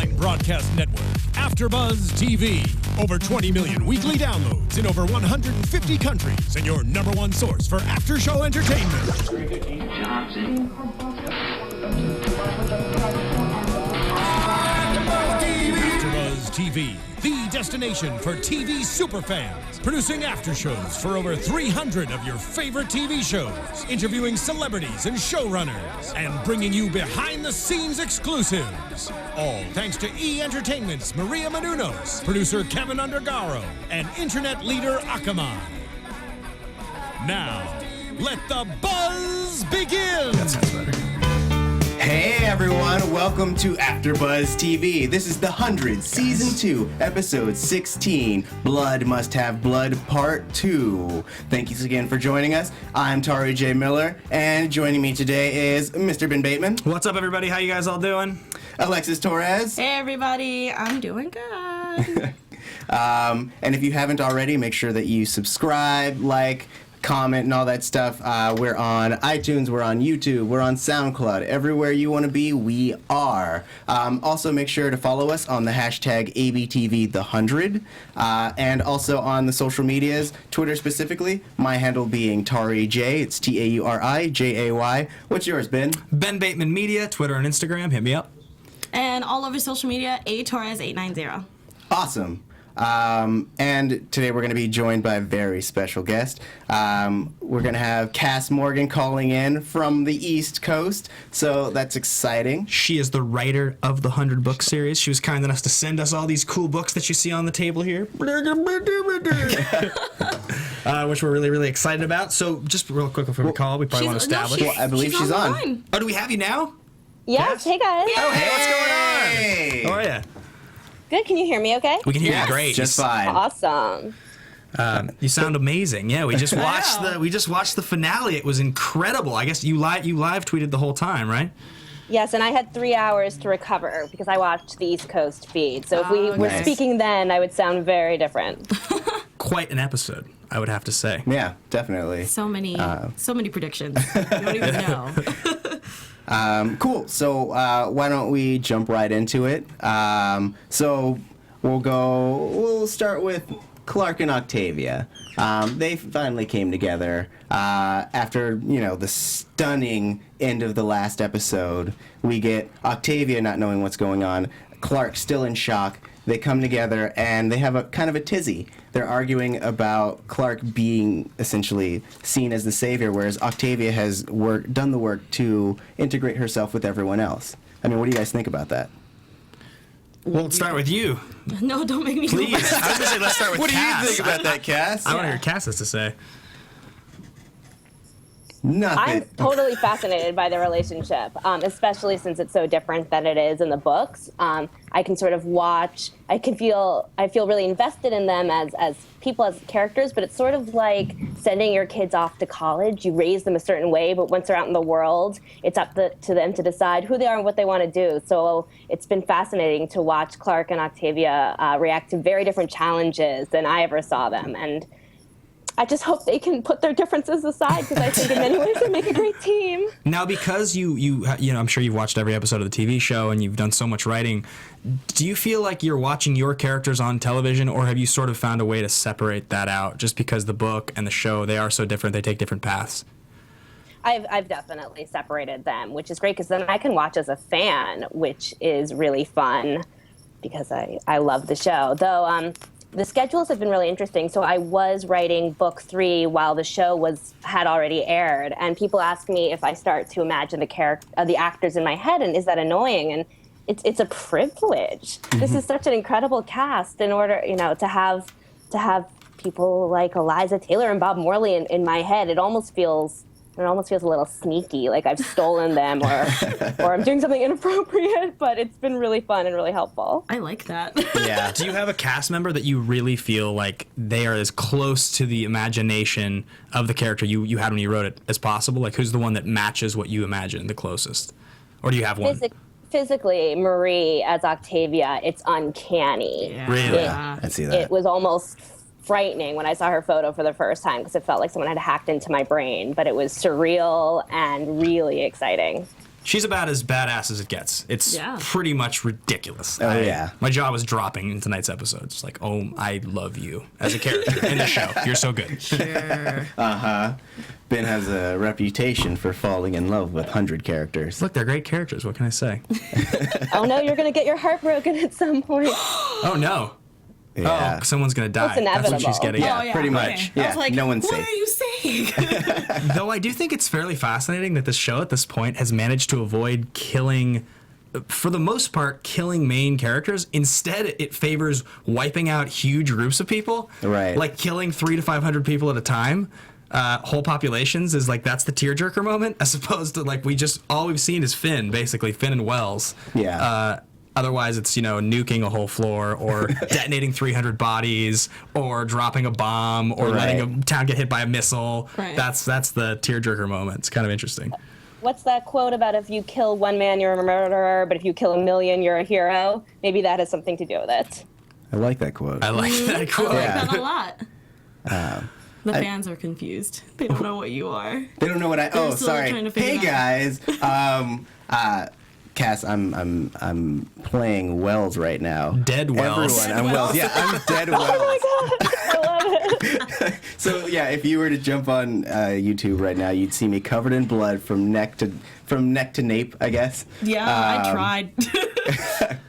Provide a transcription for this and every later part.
online broadcast network, AFTERBUZZ TV. Over 20 million weekly downloads in over 150 countries, and your #1 source for after-show entertainment. AFTERBUZZ TV, the destination for TV superfans, producing aftershows for over 300 of your favorite TV shows, interviewing celebrities and showrunners, and bringing you behind-the-scenes exclusives. All thanks to E! Entertainment's Maria Menounos, producer Kevin Undergaro, and internet leader Akamai. Now, let the buzz begin! That sounds better. Hey everyone, welcome to AFTERBUZZ TV. This is the 100, Season 2, Episode 16, Blood Must Have Blood, Part 2. Thank you again for joining us. I'm Tauri Miller, and joining me today is Mr. Ben Bateman. What's up, everybody? How you guys all doing? Alexis Torres. Hey everybody, I'm doing good. And if you haven't already, make sure that you subscribe, like, comment, and all that stuff. We're on iTunes, we're on YouTube, we're on SoundCloud. Everywhere you want to be, we are. Also, make sure to follow us on the hashtag ABTV100, and also on the social medias, Twitter specifically, my handle being Tauri J. It's TaurijAY. What's yours, Ben? Ben Bateman Media, Twitter and Instagram. Hit me up. And all over social media, Torres890. Awesome. And today we're going to be joined by a very special guest. We're going to have Kass Morgan calling in from the East Coast, so that's exciting. She is the writer of the 100 book series. She was kind enough to send us all these cool books that you see on the table here, which we're really, really excited about. So just real quick before we call, we probably want to establish. I believe she's on. Oh, do we have you now? Yes, Kass? hey guys. Oh, hey, what's going on? Hey! How are you? Good, can you hear me okay? We can hear Yes, you great. just fine. Awesome. You sound amazing. Yeah, we just watched the finale. It was incredible. I guess you live tweeted the whole time, right? Yes, and I had 3 hours to recover because I watched the East Coast feed. So if we were nice. speaking then, I would sound very different. Quite an episode, I would have to say. Yeah, definitely. So many predictions. You don't even know. Cool. So why don't we jump right into it? So we'll start with Clark and Octavia. They finally came together after, the stunning end of the last episode. We get Octavia not knowing what's going on, Clark still in shock. They come together and they have a kind of a tizzy. They're arguing about Clark being essentially seen as the savior, whereas Octavia has done the work to integrate herself with everyone else. I mean, what do you guys think about that? Well, let's start with you. No, don't make me Please. go I was first. going to say, let's start with What Kass. do you think about that, Kass? I want to hear Kass has to say. Nothing. I'm totally fascinated by the relationship, especially since it's so different than it is in the books. I can sort of watch, I feel really invested in them as people, as characters, but it's sort of like sending your kids off to college. You raise them a certain way, but once they're out in the world, it's up to them to decide who they are and what they want to do. So it's been fascinating to watch Clark and Octavia react to very different challenges than I ever saw them. And I just hope they can put their differences aside because I think in many ways they make a great team. Now, because you I'm sure you've watched every episode of the TV show and you've done so much writing, do you feel like you're watching your characters on television, or have you sort of found a way to separate that out just because the book and the show, they are so different, they take different paths? I've definitely separated them, which is great because then I can watch as a fan, which is really fun because I love the show. Though the schedules have been really interesting. So I was writing book 3 while the show had already aired, and people ask me if I start to imagine the actors in my head, and is that annoying? And it's a privilege. Mm-hmm. This is such an incredible cast. In order, to have people like Eliza Taylor and Bob Morley in my head, it almost feels a little sneaky, like I've stolen them or I'm doing something inappropriate, but it's been really fun and really helpful. I like that. Yeah. Do you have a cast member that you really feel like they are as close to the imagination of the character you had when you wrote it as possible? Like, who's the one that matches what you imagine the closest? Or do you have one? Physically, Marie as Octavia, it's uncanny. Yeah. Really? I see that. It was almost frightening when I saw her photo for the first time because it felt like someone had hacked into my brain, but it was surreal and really exciting. She's about as badass as it gets. It's pretty much ridiculous. Oh, yeah. My jaw was dropping in tonight's episode. It's like, oh, I love you as a character in the show. You're so good. Sure. Ben has a reputation for falling in love with 100 characters. Look, they're great characters. What can I say? Oh no, you're gonna get your heart broken at some point. Oh, no. Yeah. Oh, someone's going to die. It's inevitable. That's what she's getting Yeah, at. Oh, yeah, pretty okay. much. I Yeah, was like, no one's what safe. are you saying? Though I do think it's fairly fascinating that this show at this point has managed to avoid killing, for the most part, killing main characters. Instead, it favors wiping out huge groups of people. Right. Like killing 300 to 500 people at a time. Whole populations is like, that's the tearjerker moment, as opposed to like all we've seen is Finn, basically, Finn and Wells. Yeah. Otherwise, it's, nuking a whole floor or detonating 300 bodies or dropping a bomb or letting a town get hit by a missile. Right. That's the tearjerker moment. It's kind of interesting. What's that quote about if you kill one man, you're a murderer, but if you kill a million, you're a hero? Maybe that has something to do with it. I like that quote. I like that quote. I like Yeah. that a lot. The fans are confused. They don't know what you are. They don't know what They're still sorry. trying to figure Hey it out. guys. Cass, I'm playing Wells right now. Dead Wells. Everyone, I'm Wells. Yeah, I'm dead Wells. I love it. So yeah, if you were to jump on YouTube right now, you'd see me covered in blood from neck to nape, I guess. Yeah, I tried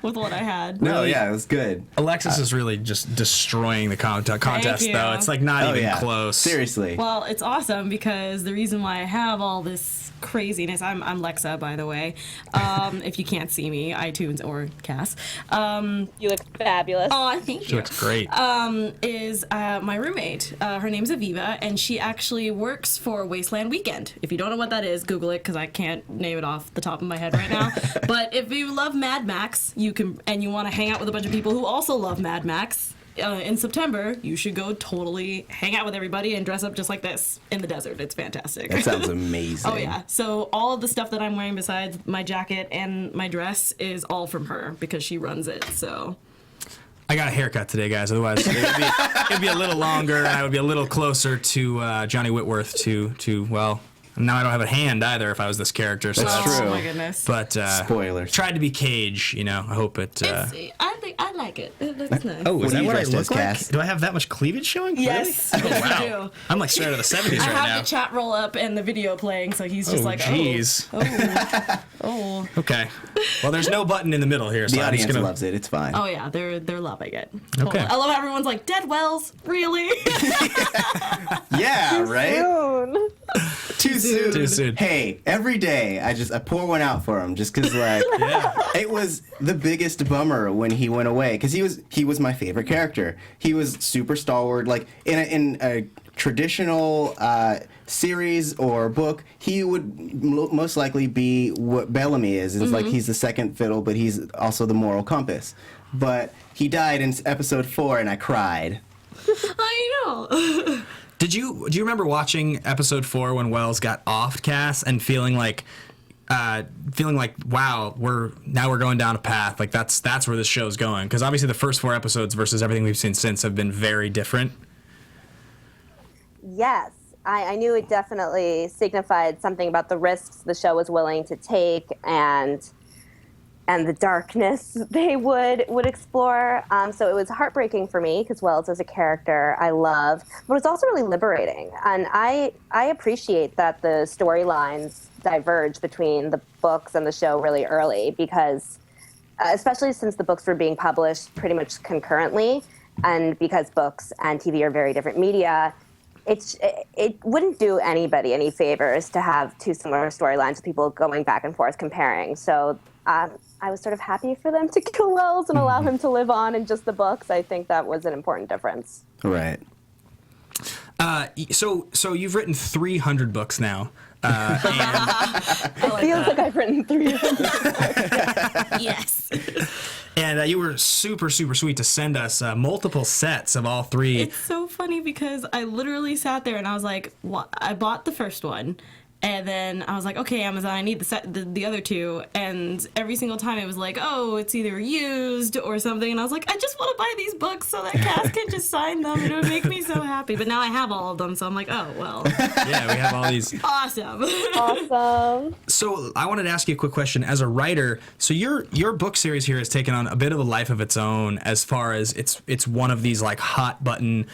with what I had. No, yeah, it was good. Alexis is really just destroying the contest, you. though. It's like not even yeah. close. Seriously. Well, it's awesome because the reason why I have all this craziness, I'm Lexa, by the way. If you can't see me, iTunes or Cass. You look fabulous. Oh, thank She you. looks great. Is my roommate. Her name's Aviva, and she actually works for Wasteland Weekend. If you don't know what that is, Google it because I can't name it off the top of my head right now. But if you love Mad Max, you want to hang out with a bunch of people who also love Mad Max. In September, you should go totally hang out with everybody and dress up just like this in the desert. It's fantastic. That sounds amazing. Oh yeah. So all of the stuff that I'm wearing besides my jacket and my dress is all from her because she runs it. So I got a haircut today, guys. Otherwise, it'd be a little longer, and I would be a little closer to Johnny Whitworth. Well, now I don't have a hand either. If I was this character, so That's true. Oh my goodness. But Spoilers. Tried to be Cage. I hope it. I like it. It looks nice. Oh, What is do that you what I dressed look as, like? Cass? Do I have that much cleavage showing? Yes. Really? Yes, Oh, you wow. do. I'm like straight out of the 70s I right have now. the chat roll up and the video playing, so he's just Oh, like, jeez. oh. Okay. Well, there's no button in the middle here, so The I'm just audience gonna. loves it. It's fine. Oh yeah, they're loving it. Okay. I love how everyone's like, Dead Wells, really? Yeah, right? Soon. Too soon. Too soon. Hey, every day I pour one out for him just because it was the biggest bummer when he went away because he was my favorite character. He was super stalwart. Like in a traditional series or book, he would most likely be what Bellamy is. It's like he's the second fiddle, but he's also the moral compass. But he died in episode 4, and I cried. I know. Do you remember watching episode 4 when Wells got offed, Cass, and feeling like, wow, we're going down a path. Like that's where this show's going. Because obviously the first 4 episodes versus everything we've seen since have been very different. Yes, I knew it definitely signified something about the risks the show was willing to take and the darkness they would explore. So it was heartbreaking for me because Wells is a character I love, but it's also really liberating. And I appreciate that the storylines diverge between the books and the show really early because, especially since the books were being published pretty much concurrently, and because books and TV are very different media, it wouldn't do anybody any favors to have 2 similar storylines with people going back and forth comparing. So I was sort of happy for them to kill Wells and allow him to live on in just the books. I think that was an important difference. Right. So you've written 300 books now. It feels like I've written 300. Yes. And you were super, super sweet to send us multiple sets of all 3. It's so funny because I literally sat there and I was like, I bought the first one. And then I was like, okay, Amazon, I need the other two. And every single time it was like, oh, it's either used or something. And I was like, I just want to buy these books so that Kass can just sign them. It would make me so happy. But now I have all of them, so I'm like, oh, well. Yeah, we have all these. Awesome. Awesome. So I wanted to ask you a quick question. As a writer, so your book series here has taken on a bit of a life of its own as far as it's one of these like hot button,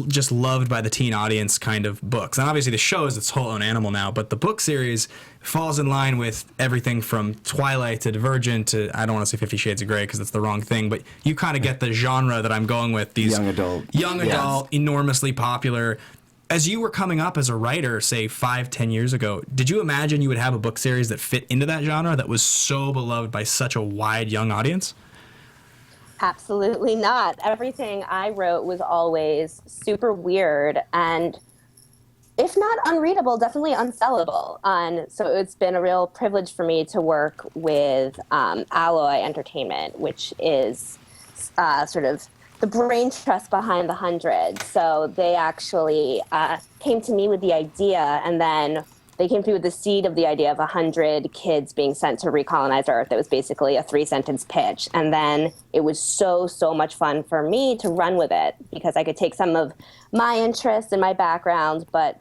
just loved by the teen audience kind of books. And obviously the show is its whole own animal now, but the book series falls in line with everything from Twilight to Divergent to, I don't want to say 50 Shades of Grey because that's the wrong thing, but you kind of get the genre that I'm going with. These young adult, enormously popular. As you were coming up as a writer, say 5-10 years ago, did you imagine you would have a book series that fit into that genre that was so beloved by such a wide young audience? Absolutely not. Everything I wrote was always super weird and, if not unreadable, definitely unsellable. So it's been a real privilege for me to work with Alloy Entertainment, which is sort of the brain trust behind the 100. So they actually came to me with the idea, and then they came to me with the seed of the idea of 100 kids being sent to recolonize Earth. It was basically a 3-sentence pitch. And then it was so much fun for me to run with it because I could take some of my interests and my background, but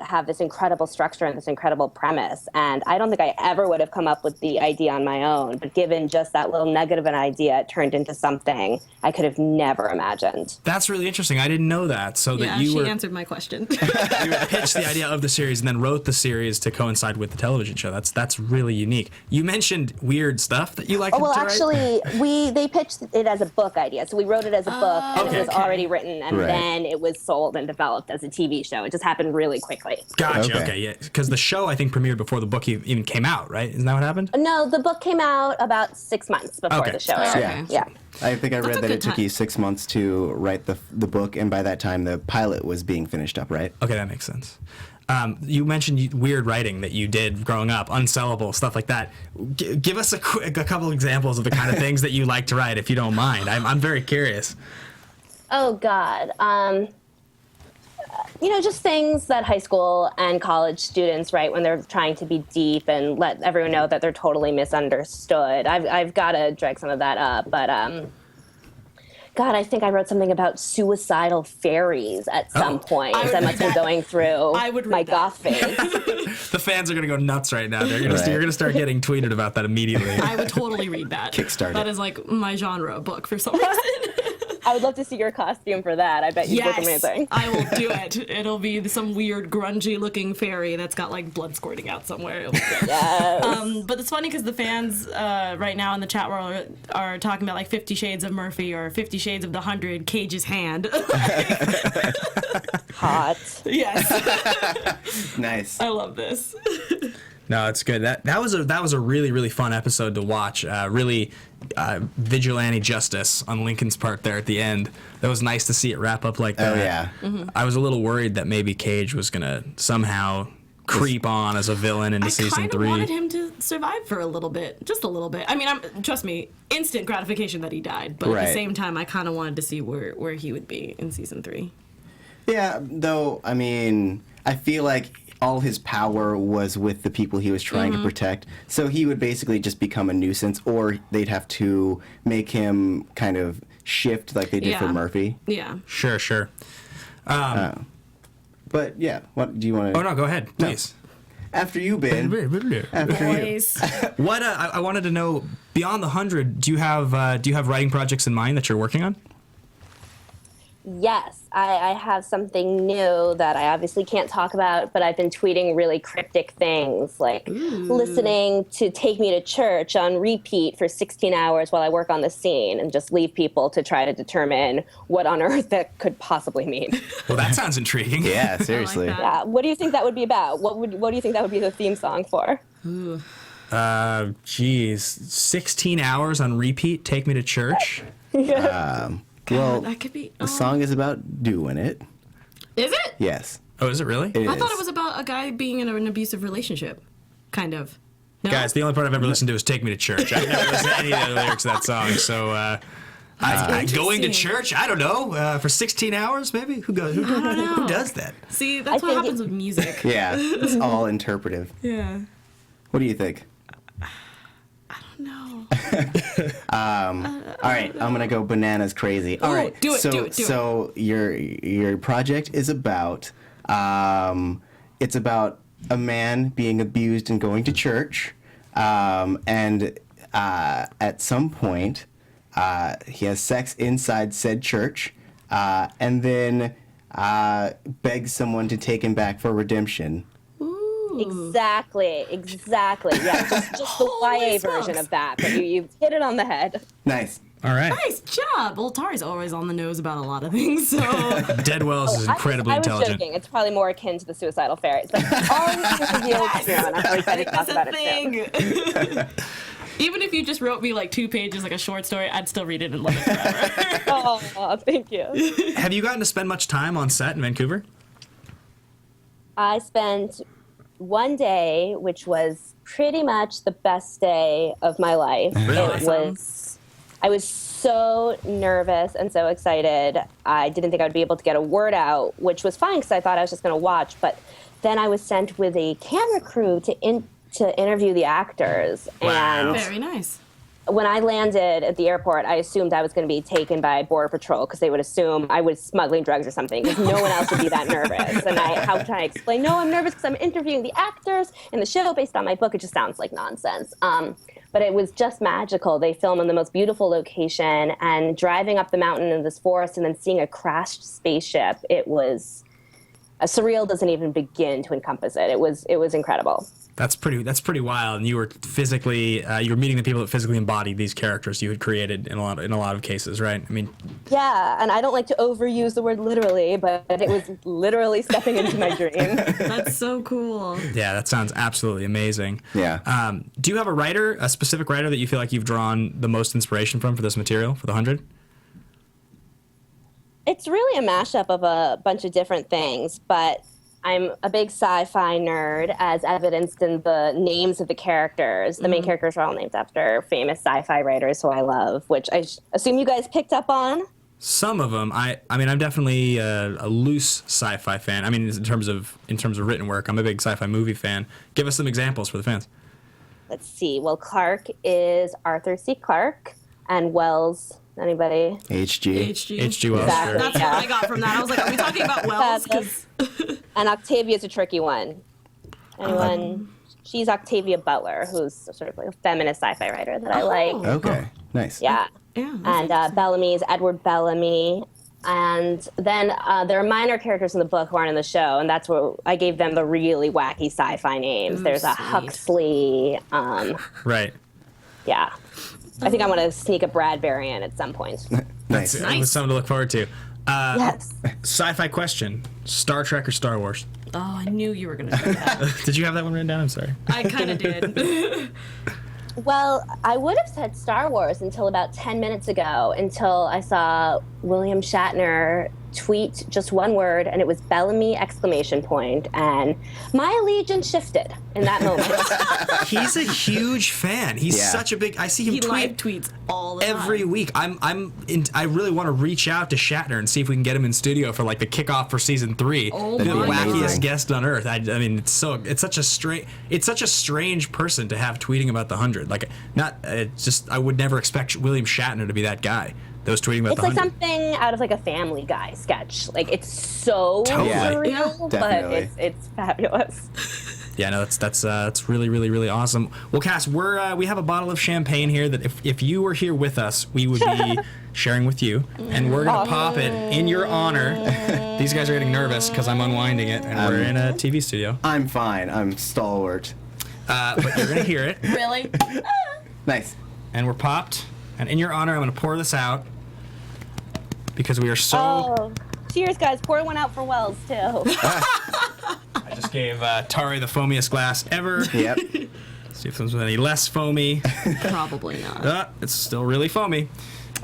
have this incredible structure and this incredible premise. And I don't think I ever would have come up with the idea on my own, but given just that little nugget of an idea, it turned into something I could have never imagined. That's really interesting. I didn't know that. So that you she answered my question. you pitched the idea of the series and then wrote the series to coincide with the television show. That's really unique. You mentioned weird stuff that you like to write? Actually, they pitched it as a book idea. So we wrote it as a book, and it was already written, and then it was sold and developed as a TV show. It just happened really quickly. Gotcha. Okay, yeah. Because the show, I think, premiered before the book even came out, right? Isn't that what happened? No, the book came out about 6 months before the show aired. Yeah. I think I read that it took you 6 months to write the book, and by that time the pilot was being finished up, right? Okay, that makes sense. You mentioned weird writing that you did growing up, unsellable, stuff like that. Give us a couple examples of the kind of things that you like to write, if you don't mind. I'm very curious. Oh, God. Just things that high school and college students write when they're trying to be deep and let everyone know that they're totally misunderstood. I've got to drag some of that up, but God, I think I wrote something about suicidal fairies at some point. I must have been going through my goth phase. The fans are going to go nuts right now. You're going to start getting tweeted about that immediately. I would totally read that. Kickstarter. That is like my genre book for some reason. I would love to see your costume for that. I bet you'd look amazing. I will do it. It'll be some weird grungy looking fairy that's got like blood squirting out somewhere. It'll be great. Yes. But it's funny because the fans right now in the chat world are talking about like 50 Shades of Murphy or 50 Shades of the 100 Cage's hand. Hot. Yes. Nice. I love this. No, it's good. That was a really fun episode to watch. Really vigilante justice on Lincoln's part there at the end. That was nice to see it wrap up like that. Oh yeah. Mm-hmm. I was a little worried that maybe Cage was gonna somehow creep on as a villain into season 3. I kind of wanted him to survive for a little bit, just a little bit. I mean, trust me, instant gratification that he died, but at the same time, I kind of wanted to see where he would be in season 3. Yeah, though, I mean, I feel like all his power was with the people he was trying to protect. So he would basically just become a nuisance, or they'd have to make him kind of shift like they did for Murphy. Yeah. Sure. But yeah, what do you want to... Oh, no, go ahead, please. No. After you, Ben. After you. What I wanted to know, beyond the 100, do you have writing projects in mind that you're working on? Yes, I have something new that I obviously can't talk about, but I've been tweeting really cryptic things, like listening to Take Me to Church on repeat for 16 hours while I work on the scene and just leave people to try to determine what on earth that could possibly mean. Well, that sounds intriguing. Yeah, seriously. I like Yeah, what do you think that would be about? What do you think that would be the theme song for? 16 hours on repeat, Take Me to Church. Well, that could be. The song is about doing it. Is it? Yes. Oh, is it really? I thought it was about a guy being in an abusive relationship, kind of. No? Guys, the only part I've ever listened to is Take Me to Church. I've never listened to any of the other lyrics of that song, so Going to church? I don't know. For 16 hours, maybe? Who does that? See, that's what happens with music. Yeah, it's all interpretive. Yeah. What do you think? No. All right, I'm gonna go bananas crazy. All right, do it, so do it. so your project is about it's about a man being abused and going to church, and at some point he has sex inside said church, and then begs someone to take him back for redemption. Exactly. Yeah, just the YA version of that. But you hit it on the head. Nice. All right. Nice job. Well, Tauri's always on the nose about a lot of things, so. Dead Wells is incredibly I was intelligent. joking. It's probably more akin to the suicidal fairies. But all of this is real true, and I'm really excited to talk about it too. Even if you just wrote me like 2 pages, like a short story, I'd still read it and love it forever. Oh, thank you. Have you gotten to spend much time on set in Vancouver? I spent one day, which was pretty much the best day of my life. Really? I was so nervous and so excited. I didn't think I would be able to get a word out, which was fine because I thought I was just going to watch. But then I was sent with a camera crew to interview the actors. Wow. And Very nice. when I landed at the airport, I assumed I was going to be taken by Border Patrol because they would assume I was smuggling drugs or something because no one else would be that nervous. And how can I explain, no, I'm nervous because I'm interviewing the actors in the show based on my book. It just sounds like nonsense. But it was just magical. They film in the most beautiful location and driving up the mountain in this forest and then seeing a crashed spaceship. It was surreal. Doesn't even begin to encompass it. It was incredible. That's pretty wild. And you were physically, you were meeting the people that physically embodied these characters you had created in a lot of cases, right? I mean, yeah. And I don't like to overuse the word literally, but it was literally stepping into my dream. That's so cool. yeah, that sounds absolutely amazing. Yeah. Do you have a specific writer that you feel like you've drawn the most inspiration from for this material for the 100? It's really a mashup of a bunch of different things, but I'm a big sci-fi nerd, as evidenced in the names of the characters. The main characters are all named after famous sci-fi writers who I love, which I assume you guys picked up on. Some of them. I mean, I'm definitely a loose sci-fi fan. I mean, in terms of written work, I'm a big sci-fi movie fan. Give us some examples for the fans. Let's see. Well, Clarke is Arthur C. Clarke, and Wells. Anybody? HG. H.G. Wells. Exactly. Sure. That's what I got from that. I was like, are we talking about Wells? 'Cause And Octavia's a tricky one. Anyone? She's Octavia Butler, who's sort of like a feminist sci-fi writer that I like. Okay. Nice. Yeah. Yeah, that's And Bellamy is Edward Bellamy. And then there are minor characters in the book who aren't in the show, and that's where I gave them the really wacky sci-fi names. Ooh, There's a sweet. Huxley. Right. Yeah. I think I want to sneak a Bradbury in at some point. Nice. It was something to look forward to. Yes. Sci-fi question: Star Trek or Star Wars? Oh, I knew you were going to do that. Did you have that one written down? I'm sorry. I kind of did. Well, I would have said Star Wars until about 10 minutes ago, until I saw William Shatner tweet just one word, and it was Bellamy ! And my allegiance shifted in that moment. He's a huge fan. He's Yeah. such a big. I see him He live tweet tweets all the every time. week. I really want to reach out to Shatner and see if we can get him in studio for like the kickoff for season 3. Oh the my wackiest God. guest on earth. I mean, it's such a strange person to have tweeting about the 100. Like, I would never expect William Shatner to be that guy that was tweeting about It's the like 100. something out of like a Family Guy sketch. Like, it's so Totally. surreal, but Definitely. it's fabulous. Yeah, no, that's really, really, really awesome. Well, Kass, we have a bottle of champagne here that if you were here with us, we would be sharing with you, and we're gonna pop it in your honor. These guys are getting nervous because I'm unwinding it, and we're in a TV studio. I'm fine. I'm stalwart. But you're gonna hear it, Really? Nice. and we're popped. And in your honor, I'm gonna pour this out because we are so. Oh, cheers, guys. Pour one out for Wells, too. I just gave Tauri the foamiest glass ever. Yep. See if there's any less foamy. Probably not. It's still really foamy.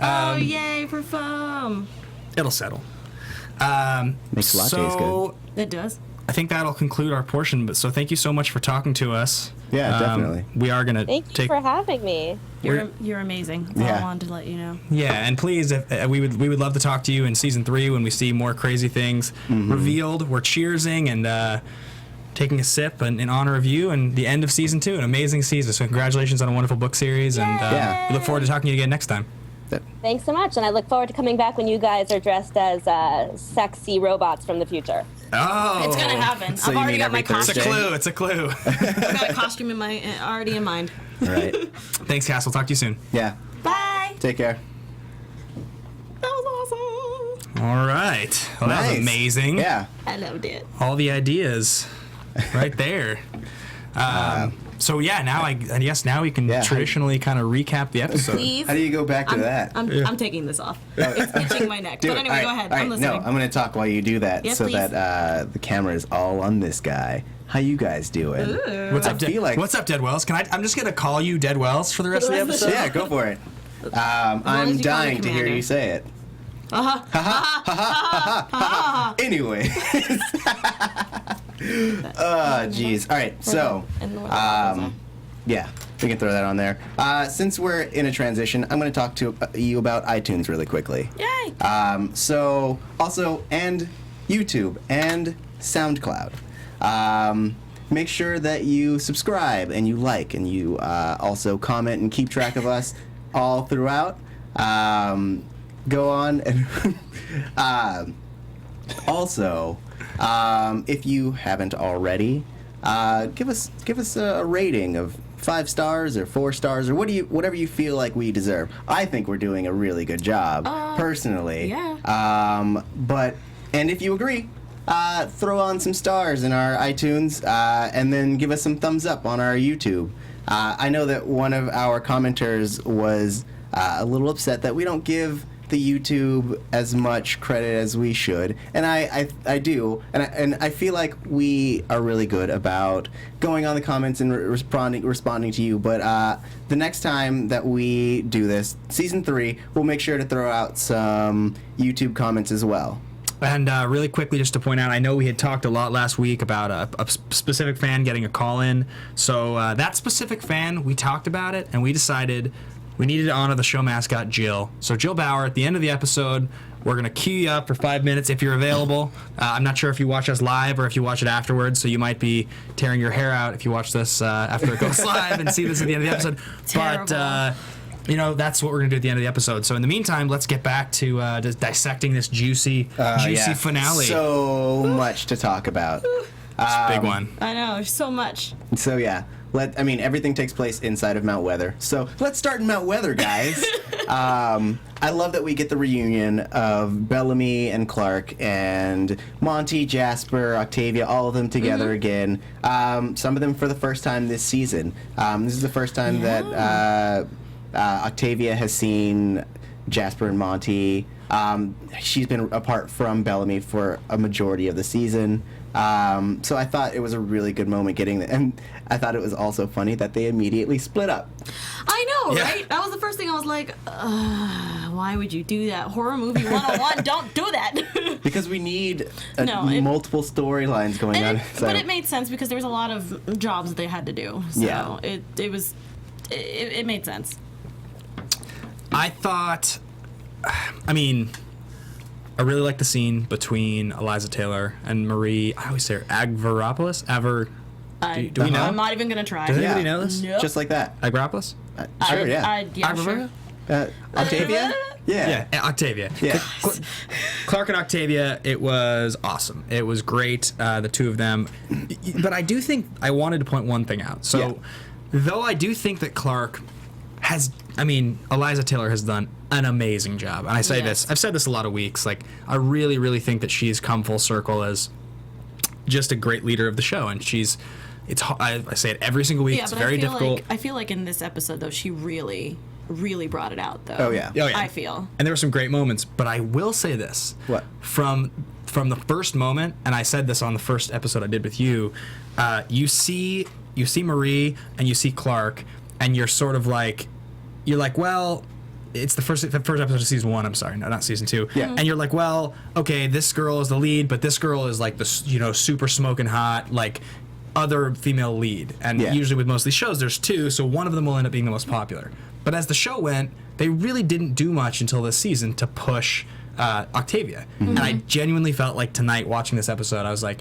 Oh, yay for foam. It'll settle. Makes lattes So It does. I think that'll conclude our portion. But so thank you so much for talking to us. Yeah, definitely. We are gonna Thank you for having me. You're amazing. That's all I wanted to let you know. Yeah, and please, we would love to talk to you in season 3 when we see more crazy things revealed. We're cheersing and taking a sip in honor of you and the end of season 2, an amazing season. So congratulations on a wonderful book series, and we look forward to talking to you again next time. Thanks so much, and I look forward to coming back when you guys are dressed as sexy robots from the future. Oh, It's gonna happen. So I've you already mean got my every Thursday? costume. It's a clue. I've got a costume already in mind. All right. Thanks, Cass. We'll talk to you soon. Yeah. Bye. Take care. That was awesome. All right. Well, that was Nice. amazing. Yeah. I loved it. All the ideas right there. So yeah, now I guess now we can Yeah. traditionally kind of recap the episode. Please. How do you go back to that? I'm taking this off. It's itching my neck. Do But it. anyway, All go right. ahead. All right. I'm listening. No, I'm going to talk while you do that, Yes, so please. that the camera is all on this guy. How you guys doing? What's up, I feel like- What's up, Dead Wells? I'm just gonna call you Dead Wells for the rest of the episode. Yeah, go for it. as I'm you call me dying to hear Commander. you say it. Anyway. Oh, jeez. All right, so, And what was yeah, we can throw that on there. Since we're in a transition, I'm going to talk to you about iTunes really quickly. Yay! So, also, and YouTube and SoundCloud. Make sure that you subscribe and you like and you also comment and keep track of us all throughout. Go on and also, if you haven't already, give us a rating of 5 stars or 4 stars or whatever you feel like we deserve. I think we're doing a really good job personally. yeah. And if you agree, throw on some stars in our iTunes and then give us some thumbs up on our YouTube. I know that one of our commenters was a little upset that we don't give the YouTube as much credit as we should, and I do, and I feel like we are really good about going on the comments and responding to you. But the next time that we do this, season 3, we'll make sure to throw out some YouTube comments as well. And really quickly, just to point out, I know we had talked a lot last week about a specific fan getting a call in. So that specific fan, we talked about it, and we decided we needed to honor the show mascot, Jill. So Jill Bauer, at the end of the episode, we're going to cue you up for 5 minutes if you're available. I'm not sure if you watch us live or if you watch it afterwards, so you might be tearing your hair out if you watch this after it goes live and see this at the end of the episode. Terrible. But that's what we're going to do at the end of the episode. So in the meantime, let's get back to just dissecting this juicy finale. So much to talk about. It's a big one. I know, so much. So yeah, everything takes place inside of Mount Weather. So let's start in Mount Weather, guys. I love that we get the reunion of Bellamy and Clark and Monty, Jasper, Octavia, all of them together again. Some of them for the first time this season. This is the first time that Octavia has seen Jasper and Monty. She's been apart from Bellamy for a majority of the season. So I thought it was a really good moment getting there. And I thought it was also funny that they immediately split up. I know, Yeah. right? That was the first thing I was like, why would you do that? Horror movie 101, don't do that. Because we need multiple storylines going on. But it made sense because there was a lot of jobs that they had to do. So Yeah. it made sense. I thought, I really like the scene between Eliza Taylor and Marie. I always say her Agveropoulos. Do we know? I'm not even gonna try. Does anybody know this? Nope. Just like that. Agveropoulos? Sure, yeah. Yeah, sure. Octavia? Yeah. Octavia. Yeah. Clark and Octavia, it was awesome. It was great, the two of them. But I do think I wanted to point one thing out. So, though I do think that Clark Eliza Taylor has done an amazing job. And I say this, I've said this a lot of weeks, like, I really, really think that she's come full circle as just a great leader of the show. And I say it every single week, it's but very difficult. I feel like in this episode, though, she really, really brought it out, though. Oh, yeah. I feel. And there were some great moments, but I will say this. What? From the first moment, and I said this on the first episode I did with you, you see Marie and you see Clark, and you're sort of like, well, it's the first episode of season 1. I'm sorry, no, not season 2. Yeah. And you're like, well, okay, this girl is the lead, but this girl is like the, you know, super smoking hot, like other female lead. And usually with most of these shows, there's 2, so one of them will end up being the most popular. But as the show went, they really didn't do much until this season to push Octavia. And I genuinely felt like tonight watching this episode, I was like,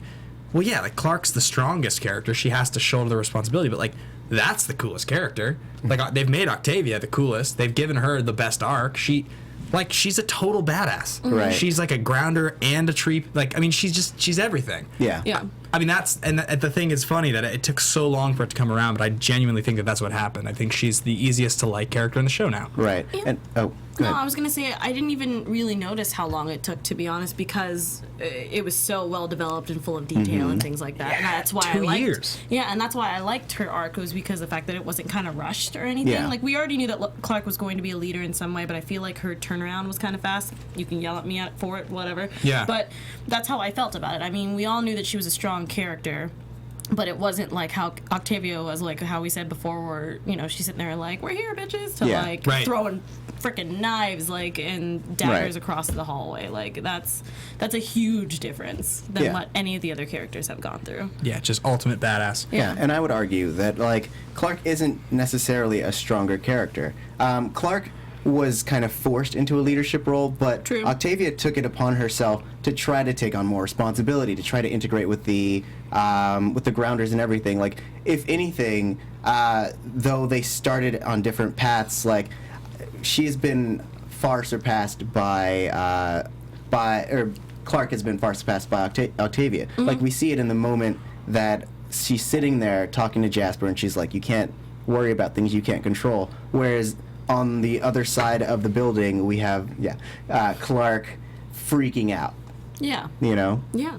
well, yeah, like Clark's the strongest character. She has to shoulder the responsibility, but like that's the coolest character. Like they've made Octavia the coolest. They've given her the best arc. She's a total badass. Right. She's like a grounder and a tree. Like, I mean, she's everything. Yeah. Yeah. I mean, the thing is funny that it took so long for it to come around, but I genuinely think that that's what happened. I think she's the easiest to like character in the show now. Right. Yeah. And go No, ahead. I was gonna say I didn't even really notice how long it took, to be honest, because it was so well developed and full of detail and things like that. And that's why 2 I liked. years. Yeah, and that's why I liked her arc, was because of the fact that it wasn't kind of rushed or anything. Yeah. Like we already knew that Clark was going to be a leader in some way, but I feel like her turnaround was kind of fast. You can yell at me for it, whatever. Yeah. But that's how I felt about it. I mean, we all knew that she was a strong character. But it wasn't like how Octavia was, like how we said before, where, you know, she's sitting there like, we're here, bitches, to like throwing freaking knives like and daggers across the hallway. Like that's a huge difference than what any of the other characters have gone through. Yeah, just ultimate badass. Yeah, and I would argue that like Clark isn't necessarily a stronger character. Clark was kind of forced into a leadership role, but True. Octavia took it upon herself to try to take on more responsibility, to try to integrate with the grounders and everything. Like, if anything, though they started on different paths, like she's been far surpassed by Clark has been far surpassed by Octavia. Like, we see it in the moment that she's sitting there talking to Jasper, and she's like, "You can't worry about things you can't control," whereas on the other side of the building, we have Clark freaking out. Yeah. You know? Yeah.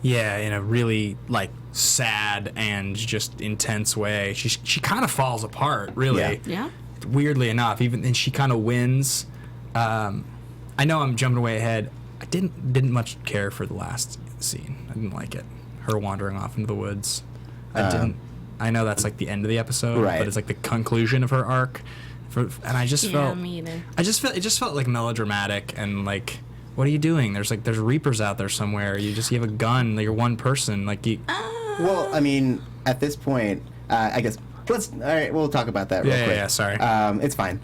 Yeah, in a really like sad and just intense way. She kind of falls apart, really. Yeah. Weirdly enough, and she kind of wins. I know I'm jumping way ahead. I didn't much care for the last scene. I didn't like it. Her wandering off into the woods. I know that's like the end of the episode, Right. but it's like the conclusion of her arc. And I just felt me either. it just felt like melodramatic and like, what are you doing? There's reapers out there somewhere. You have a gun. You're one person. Like you. Well, I mean, at this point, I guess all right, we'll talk about that real quick. Yeah, sorry. It's fine.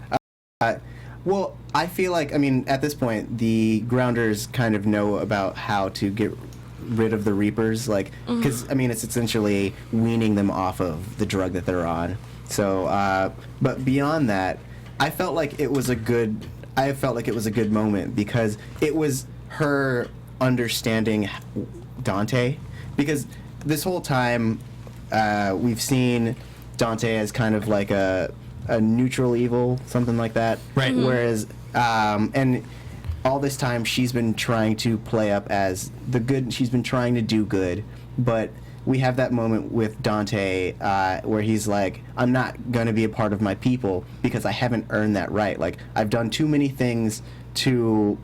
Well, I feel like, I mean, at this point, the grounders kind of know about how to get rid of the reapers, like, because I mean, it's essentially weaning them off of the drug that they're on. So, but beyond that, I felt like it was a good moment because it was her understanding Dante, because this whole time we've seen Dante as kind of like a neutral evil, something like that. Right. Whereas, and all this time she's been trying to play up as the good. She's been trying to do good, but we have that moment with Dante where he's like, I'm not going to be a part of my people because I haven't earned that right. Like, I've done too many things to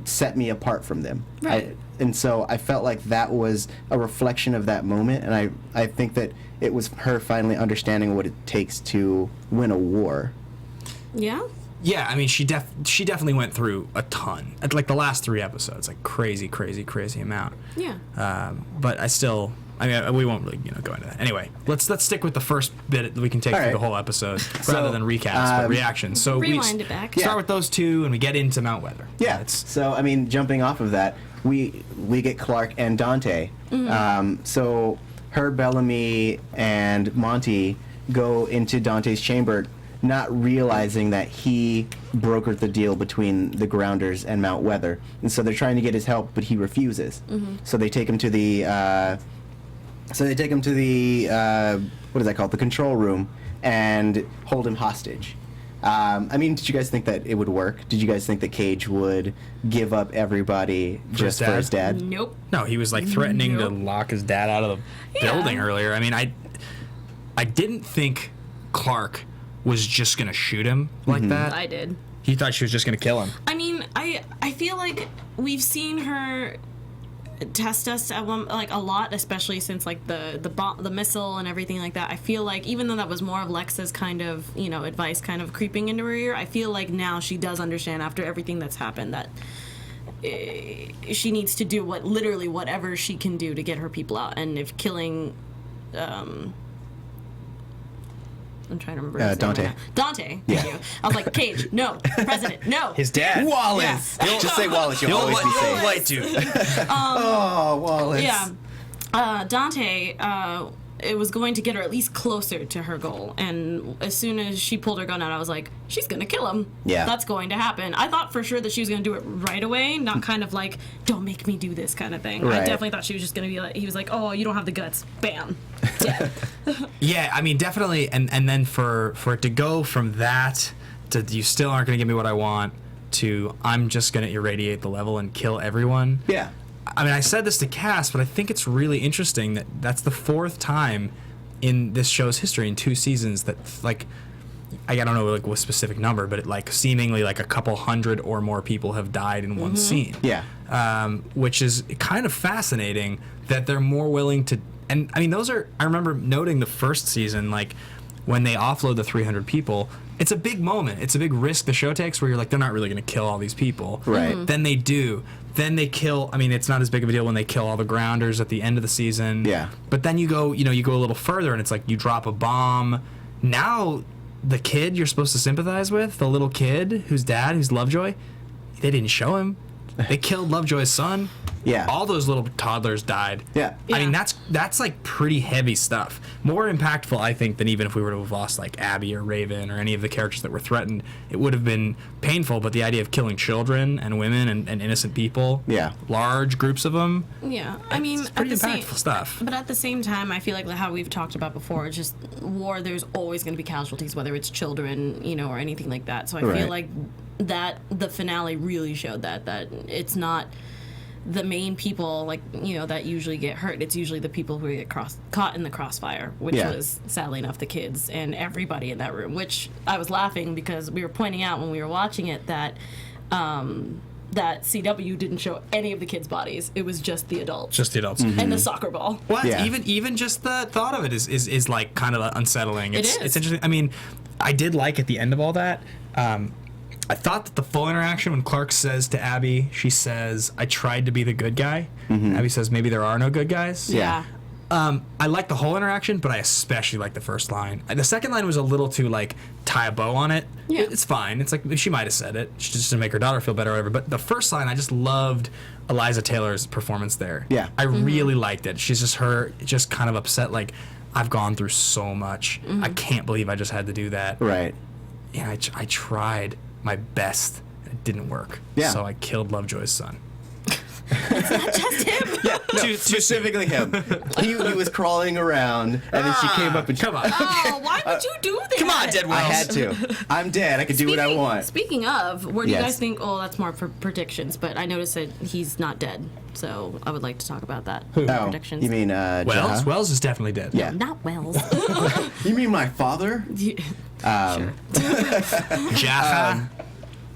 set me apart from them. Right. And so I felt like that was a reflection of that moment, and I think that it was her finally understanding what it takes to win a war. Yeah. Yeah, I mean, she definitely went through a ton. At like the last 3 episodes, like crazy amount. Yeah. But I mean, we won't really go into that. Anyway, let's stick with the first bit that we can take All through right. the whole episode rather than recaps, but reactions. So Rewind it back. Start with those 2, and we get into Mount Weather. Yeah. So I mean, jumping off of that, we get Clark and Dante. So her, Bellamy, and Monty go into Dante's chamber, not realizing that he brokered the deal between the Grounders and Mount Weather, and so they're trying to get his help, but he refuses. So they take him to the what is that called? The control room, and hold him hostage. I mean, did you guys think that it would work? Did you guys think that Cage would give up everybody just for his dad? Nope. No, he was like threatening to lock his dad out of the building earlier. I mean, I didn't think Clark was just gonna shoot him like that. I did. He thought she was just gonna kill him. I mean, I feel like we've seen her test us at one, like a lot, especially since like the missile and everything like that. I feel like even though that was more of Lexa's kind of, you know, advice kind of creeping into her ear, I feel like now she does understand after everything that's happened that she needs to do literally whatever she can do to get her people out. And if killing I'm trying to remember his Dante. name right now. Dante, thank you. I was like, Cage, no. President, no. His dad. Wallace. Yeah. Just say Wallace. You'll always be safe. white dude. Oh, Wallace. Yeah. Dante, it was going to get her at least closer to her goal. And as soon as she pulled her gun out, I was like, she's going to kill him. Yeah. That's going to happen. I thought for sure that she was going to do it right away, not kind of like, don't make me do this kind of thing. Right. I definitely thought she was just going to be like, he was like, oh, you don't have the guts. Bam. Dead. Yeah, I mean, definitely. And then for it to go from that to you still aren't going to give me what I want to I'm just going to irradiate the level and kill everyone. Yeah. I mean, I said this to Cass, but I think it's really interesting that that's the 4th time in this show's history in 2 seasons that, like, I don't know like what specific number, but like seemingly like a couple hundred or more people have died in one scene. Yeah. Which is kind of fascinating that they're more willing to. And I mean, I remember noting the first season, like when they offload the 300 people, it's a big moment. It's a big risk the show takes where you're like, they're not really going to kill all these people. Right. Then they do. Then they kill. I mean, it's not as big of a deal when they kill all the grounders at the end of the season. Yeah. But then you go a little further, and it's like you drop a bomb. Now, the kid you're supposed to sympathize with, the little kid whose dad, who's Lovejoy, they didn't show him. They killed Lovejoy's son. Yeah. All those little toddlers died. Yeah. I mean, Yeah. that's like pretty heavy stuff. More impactful, I think, than even if we were to have lost like Abby or Raven or any of the characters that were threatened. It would have been painful, but the idea of killing children and women and innocent people, Yeah. large groups of them, Yeah, I mean, it's pretty at the impactful same, stuff. But at the same time, I feel like how we've talked about before, it's just war. There's always going to be casualties, whether it's children, you know, or anything like that. So I Right. feel like that the finale really showed that it's not the main people, like, you know, that usually get hurt. It's usually the people who get caught in the crossfire, which Yeah. was sadly enough the kids and everybody in that room. Which I was laughing because we were pointing out when we were watching it that CW didn't show any of the kids' bodies. It was just the adults. Just the adults. And the soccer ball. What? Yeah. Even just the thought of it is like kind of unsettling. It It's is. interesting. I mean, I did like at the end of all that. I thought that the full interaction when Clark says to Abby, she says, "I tried to be the good guy." Abby says, "Maybe there are no good guys." Yeah. I like the whole interaction, but I especially like the first line. The second line was a little too like tie a bow on it. Yeah. It's fine. It's like she might have said it just to make her daughter feel better or whatever. But the first line, I just loved Eliza Taylor's performance there. Yeah. I really liked it. She's just kind of upset, like, I've gone through so much. I can't believe I just had to do that. Right. Yeah, I tried my best. It didn't work. Yeah. So I killed Lovejoy's son. Just him. Yeah. No, specifically him. He was crawling around, and then she came up and Come on. Oh, why would you do that? Come on, Dead I Wells. had to. I'm dead. I could do what I want. Speaking of, where do you Yes. guys think? Oh, that's more for predictions, but I noticed that he's not dead, so I would like to talk about that. Oh, Predictions. you mean Wells? Jaha? Wells is definitely dead. Yeah. Not Wells. You mean my father? Sure. Jaha.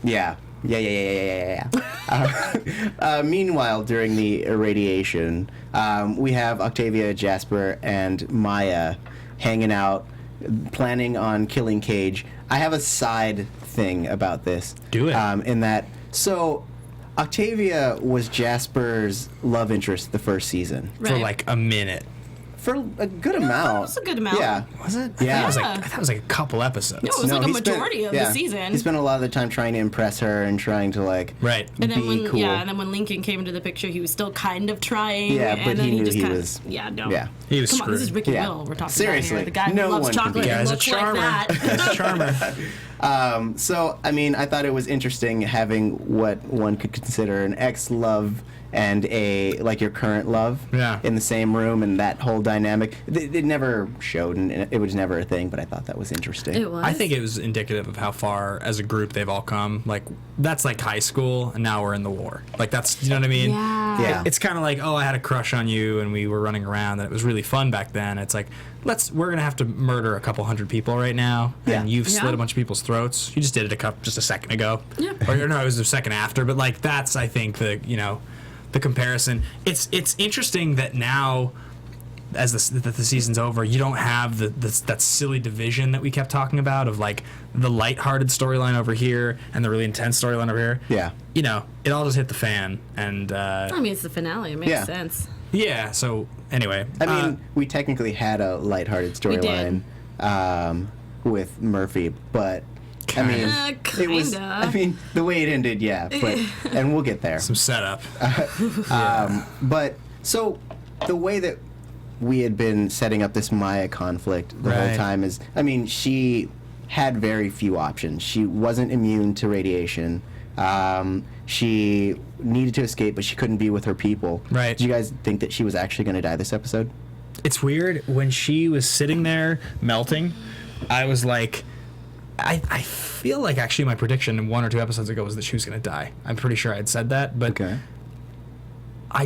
Yeah. Meanwhile, during the irradiation, we have Octavia, Jasper, and Maya hanging out, planning on killing Cage. I have a side thing about this. Do it. In that, so Octavia was Jasper's love interest the first season For Right. like a minute. for a good amount. It's a good amount. Yeah. Was it? Yeah. I thought it was like a couple episodes. No, it was like a he spent- majority of the season. He spent a lot of the time trying to impress her and trying to like Right. And then be when cool. and then when Lincoln came into the picture, he was still kind of trying. Yeah, and but then he knew just he kinda, was- Yeah, no. yeah. He was Come on, this is screwed. Ricky Yeah. Will we're talking Seriously, about here. The guy no who loves one can chocolate be- and Guy's a looks like charmer. that. Guy's a charmer. So, I mean, I thought it was interesting having what one could consider an ex-love and a, like, your current love Yeah. in the same room, and that whole dynamic. It never showed, and it was never a thing, but I thought that was interesting. It was. I think it was indicative of how far as a group they've all come. Like, that's like high school, and now we're in the war. Like, that's, you know what I mean? Yeah. Yeah. It's kind of like, oh, I had a crush on you, and we were running around, and it was really fun back then. It's like, we're gonna have to murder a couple hundred people right now, Yeah. and you've slit Yeah. a bunch of people's throats. You just did it just a second ago. Yeah. Or no, it was a second after. But like, that's I think the comparison. It's interesting that now, as the season's over, you don't have that silly division that we kept talking about of like the lighthearted storyline over here and the really intense storyline over here. Yeah. You know, it all just hit the fan, and I mean, it's the finale. It makes sense. Yeah. So anyway, I mean, we technically had a lighthearted storyline with Murphy, but I mean, it was. I mean, the way it ended, but and we'll get there. some setup. But so the way that we had been setting up this Maya conflict the whole time is, I mean, she had very few options. She wasn't immune to radiation. She needed to escape, but she couldn't be with her people. Right. Did you guys think that she was actually going to die this episode? It's weird, when she was sitting there melting, I was like, I feel like actually my prediction 1 or 2 episodes ago was that she was going to die. I'm pretty sure I had said that, but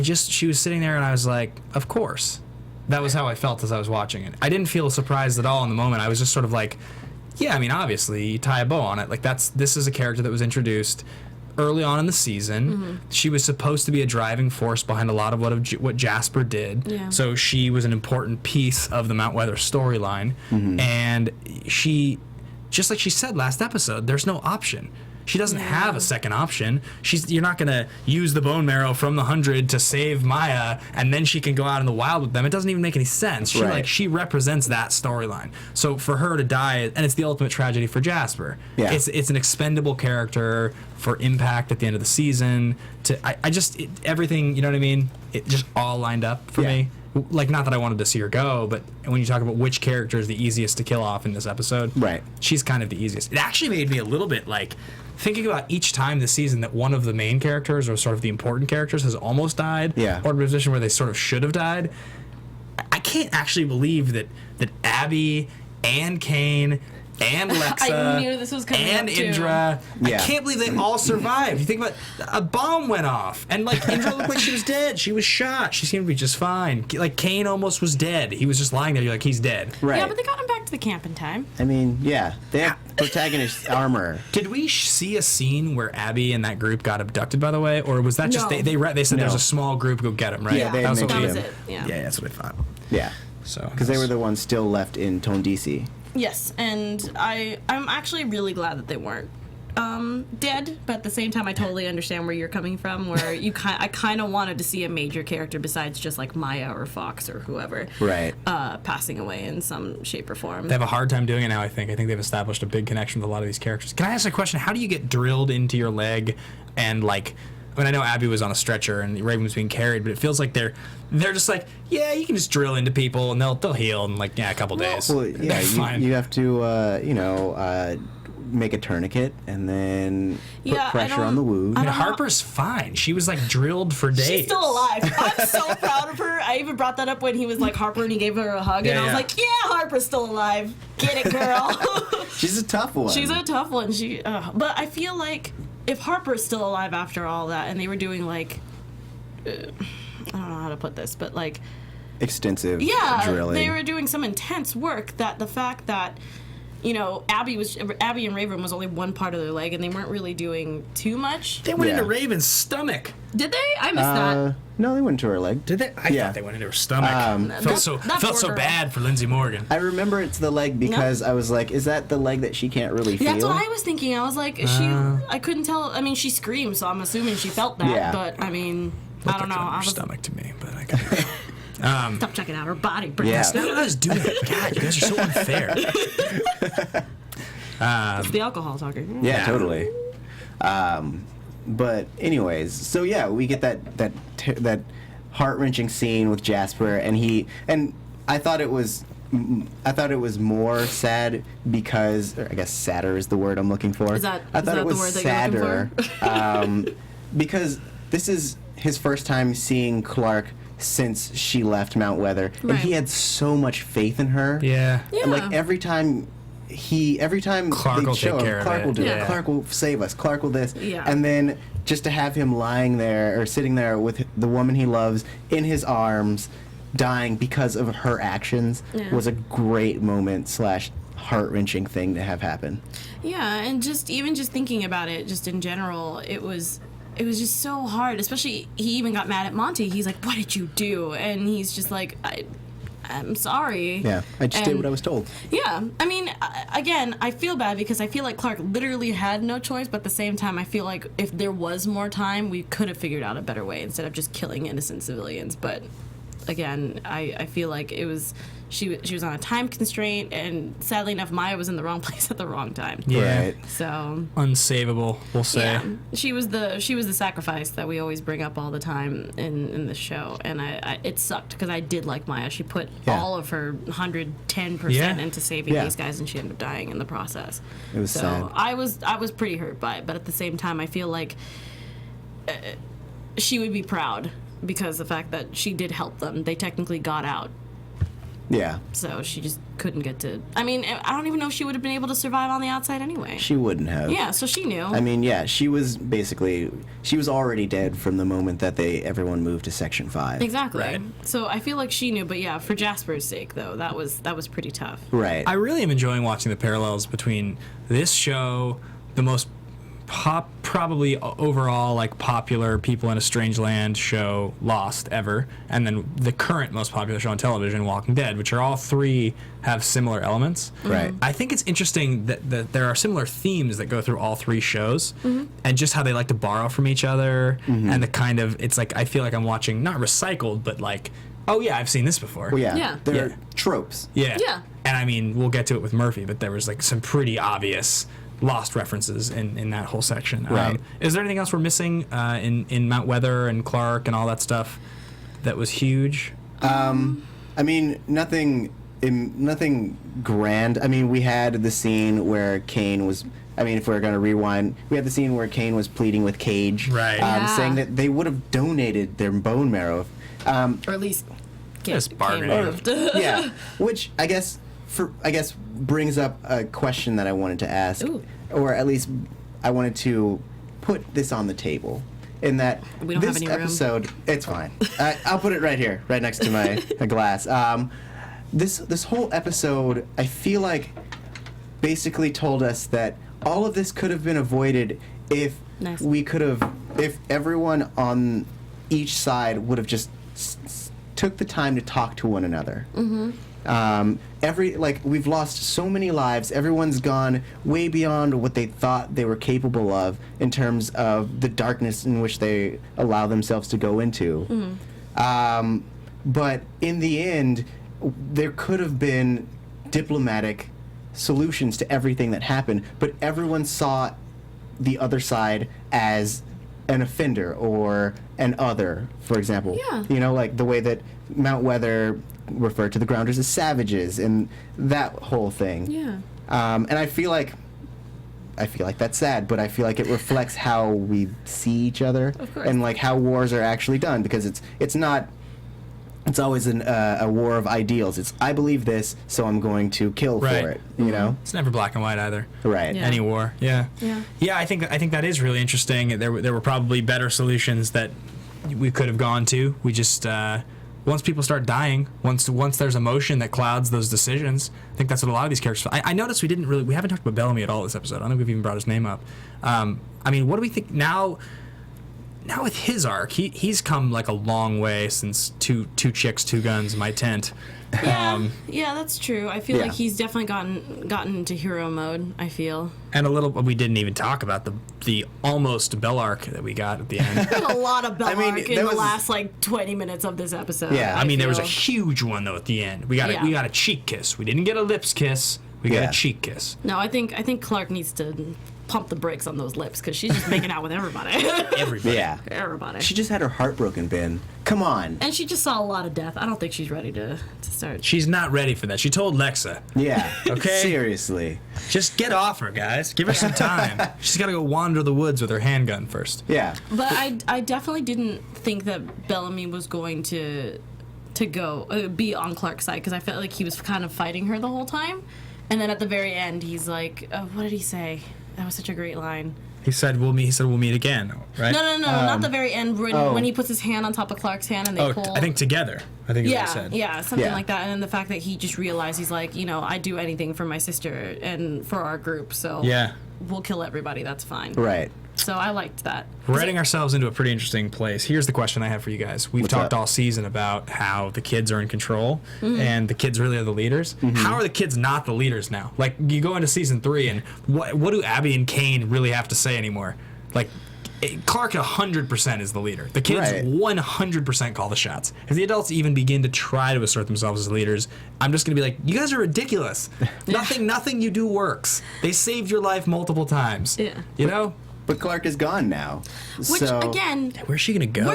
she was sitting there and I was like, of course. That was how I felt as I was watching it. I didn't feel surprised at all in the moment. I was just sort of like, yeah, I mean, obviously, you tie a bow on it. Like, this is a character that was introduced early on in the season. Mm-hmm. She was supposed to be a driving force behind a lot of what Jasper did. Yeah. So she was an important piece of the Mount Weather storyline. Mm-hmm. And she, just like she said last episode, there's no option. She doesn't have a second option. You're not going to use the bone marrow from the 100 to save Maya, and then she can go out in the wild with them. It doesn't even make any sense. She represents that storyline. So for her to die, and it's the ultimate tragedy for Jasper. Yeah. It's an expendable character for impact at the end of the season. Everything, you know what I mean? It just all lined up for me. Like, not that I wanted to see her go, but when you talk about which character is the easiest to kill off in this episode, she's kind of the easiest. It actually made me a little bit like thinking about each time this season that one of the main characters or sort of the important characters has almost died, or in a position where they sort of should have died. I can't actually believe that Abby and Kane and Lexa I knew this was coming and up too. Indra, I can't believe they all survived. You think about a bomb went off, and like Indra looked like she was dead. She was shot. She seemed to be just fine. Like Kane almost was dead. He was just lying there. You're like, he's dead. Right. Yeah, but they got him back to the camp in time. I mean, they have protagonist armor. Did we see a scene where Abby and that group got abducted, by the way, or was that just they said there's a small group, go get them, right? Yeah, that was it. Yeah, that's what I thought. Yeah. So because they were the ones still left in Tondisi. Yes, and I'm actually really glad that they weren't dead, but at the same time I totally understand where you're coming from, where I kind of wanted to see a major character besides just like Maya or Fox or whoever passing away in some shape or form. They have a hard time doing it now, I think. I think they've established a big connection with a lot of these characters. Can I ask a question? How do you get drilled into your leg and like... I mean, I know Abby was on a stretcher and Raven was being carried, but it feels like they're just like, yeah, you can just drill into people and they'll heal in like a couple days. Well, yeah, you have to make a tourniquet and then put pressure on the wound. Harper's fine. She was like drilled for days. She's still alive. I'm so proud of her. I even brought that up when he was like Harper and he gave her a hug, and I was like, yeah, Harper's still alive. Get it, girl. She's a tough one. She's a tough one. But I feel like if Harper's still alive after all that, and they were doing like, I don't know how to put this, but like extensive drilling. They were doing some intense work. That the fact that Abby and Raven was only one part of their leg, and they weren't really doing too much. They went into Raven's stomach. Did they? I missed that. No, they went into her leg. Did they? I thought they went into her stomach. Felt so bad for Lindsay Morgan. I remember it's the leg because I was like, is that the leg that she can't really feel? That's what I was thinking. I was like, is she? I couldn't tell. I mean, she screamed, so I'm assuming she felt that. Yeah. But I mean, I don't know. Her stomach to me, but I could. Stop checking out her body. That's not what I was doing. God, you guys are so unfair. It's the alcohol talking. Yeah, totally. But anyways, so we get that heart-wrenching scene with Jasper, and I thought it was more sad because, or I guess sadder is the word I'm looking for. I thought it was sadder because this is his first time seeing Clark since she left Mount Weather, and he had so much faith in her. Yeah. Like every time Clark will show take care him, Clark will do it. Clark will save us. Clark will this. Yeah. And then just to have him lying there or sitting there with the woman he loves in his arms, dying because of her actions, was a great moment / heart-wrenching thing to have happen. Yeah, and just thinking about it, just in general, it was it was just so hard. Especially, he even got mad at Monty. He's like, "What did you do?" And he's just like, I'm sorry. Yeah, I just did what I was told. Yeah, I mean, again, I feel bad because I feel like Clark literally had no choice, but at the same time, I feel like if there was more time, we could have figured out a better way instead of just killing innocent civilians. But again, I feel like it was she was on a time constraint, and sadly enough, Maya was in the wrong place at the wrong time. Yeah. Right. So Unsavable, we'll say. yeah, she was the sacrifice that we always bring up all the time in the show, and I it sucked because I did like Maya. She put all of her 110% into saving these guys, and she ended up dying in the process. It was sad. I was pretty hurt by it, but at the same time, I feel like she would be proud because the fact that she did help them. They technically got out. Yeah. So she just couldn't get to. I mean, I don't even know if she would have been able to survive on the outside anyway. She wouldn't have. Yeah, so she knew. I mean, yeah, she was already dead from the moment that everyone moved to Section 5. Exactly. Right. So I feel like she knew, but yeah, for Jasper's sake though, that was pretty tough. Right. I really am enjoying watching the parallels between this show, the most probably overall like popular People in a Strange Land show, Lost, ever, and then the current most popular show on television, Walking Dead, which are all three have similar elements. Right. I think it's interesting that there are similar themes that go through all three shows, and just how they like to borrow from each other, and the kind of, it's like I feel like I'm watching not recycled, but like, oh yeah, I've seen this before. Well, yeah. Yeah. They're Yeah. tropes. Yeah. Yeah. And I mean, we'll get to it with Murphy, but there was like some pretty obvious Lost references in that whole section. Right. Is there anything else we're missing in Mount Weather and Clark and all that stuff that was huge? I mean, nothing grand. I mean, we had the scene where Kane was. I mean, if we're going to rewind, we had the scene where Kane was pleading with Cage, Right. saying that they would have donated their bone marrow. Or at least Just Kane bargaining. moved. Yeah, which I guess brings up a question that I wanted to ask, Ooh. or at least I wanted to put this on the table. In that We don't have this any room. episode, it's fine. I'll put it right here, right next to my glass. This whole episode, I feel like, basically told us that all of this could have been avoided if Nice. if everyone on each side would have just took the time to talk to one another. Mm-hmm. We've lost so many lives. Everyone's gone way beyond what they thought they were capable of in terms of the darkness in which they allow themselves to go into. Mm-hmm. But in the end, there could have been diplomatic solutions to everything that happened, but everyone saw the other side as an offender or an other, for example. Yeah. You know, like the way that Mount Weather referred to the Grounders as savages and that whole thing. Yeah. And I feel like that's sad, but I feel like it reflects how we see each other Of course. and like how wars are actually done, because it's not. It's always a war of ideals. It's I believe this, so I'm going to kill Right. for it. You know, It's never black and white either. right? Yeah. Any war, yeah. Yeah. I think that is really interesting. There were probably better solutions that we could have gone to. We just once people start dying, once there's emotion that clouds those decisions, I think that's what a lot of these characters. I noticed we haven't talked about Bellamy at all this episode. I don't think we've even brought his name up. I mean, what do we think now? Now with his arc, he's come like a long way since two chicks, two guns, my tent. Yeah, yeah, that's true. I feel Yeah. like he's definitely gotten into hero mode. I feel And a little, we didn't even talk about the almost Bell arc that we got at the end. there's a lot of Bellark mean, in there the was- last like 20 minutes of this episode. Yeah. I mean, there was a feel. huge one though at the end. We got a cheek kiss. We didn't get a lips kiss. We got Yeah. a cheek kiss. No, I think Clark needs to pump the brakes on those lips because she's just making out with everybody. Everybody. Yeah. Everybody. She just had her heart broken, Ben. Come on. And she just saw a lot of death. I don't think she's ready to start. She's not ready for that. She told Lexa, Yeah. Okay. Seriously. just get off her, guys. Give her some time. She's got to go wander the woods with her handgun first. Yeah. But I definitely didn't think that Bellamy was going to go be on Clark's side because I felt like he was kind of fighting her the whole time. And then at the very end, he's like, what did he say? That was such a great line. He said we'll meet again, right? No, not the very end when he puts his hand on top of Clark's hand and they Oh, pull. I think together. I think is what he said. Yeah, something Yeah. like that. And then the fact that he just realized he's like, I do anything for my sister and for our group, so Yeah. we'll kill everybody. That's fine. Right. So I liked that. We're heading ourselves into a pretty interesting place. Here's the question I have for you guys. We've talked all season about how the kids are in control and the kids really are the leaders. How are the kids not the leaders now? Like, you go into season 3 and what do Abby and Kane really have to say anymore? Like, Clark 100% is the leader. The kids 100% call the shots. If the adults even begin to try to assert themselves as leaders, I'm just going to be like, you guys are ridiculous. Nothing you do works. They saved your life multiple times. Yeah. You know? But Clark is gone now. Which, again... Where's she going to go?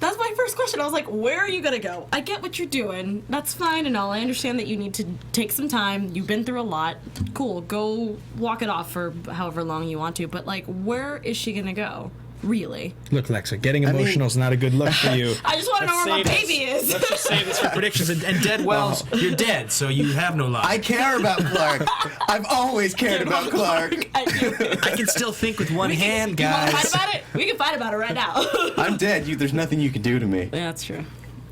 That's my first question. I was like, where are you going to go? I get what you're doing. That's fine and all. I understand that you need to take some time. You've been through a lot. Cool. Go walk it off for however long you want to. But, like, where is she going to go? Really? Look, Lexa, getting emotional is not a good look for you. I just want to know where my baby is. Let's just save this for predictions. And dead wells, you're dead, so you have no life. I care about Clark. I've always cared about Clark. I can still think with one hand, guys. You want to fight about it? We can fight about it right now. I'm dead. There's nothing you can do to me. Yeah, that's true.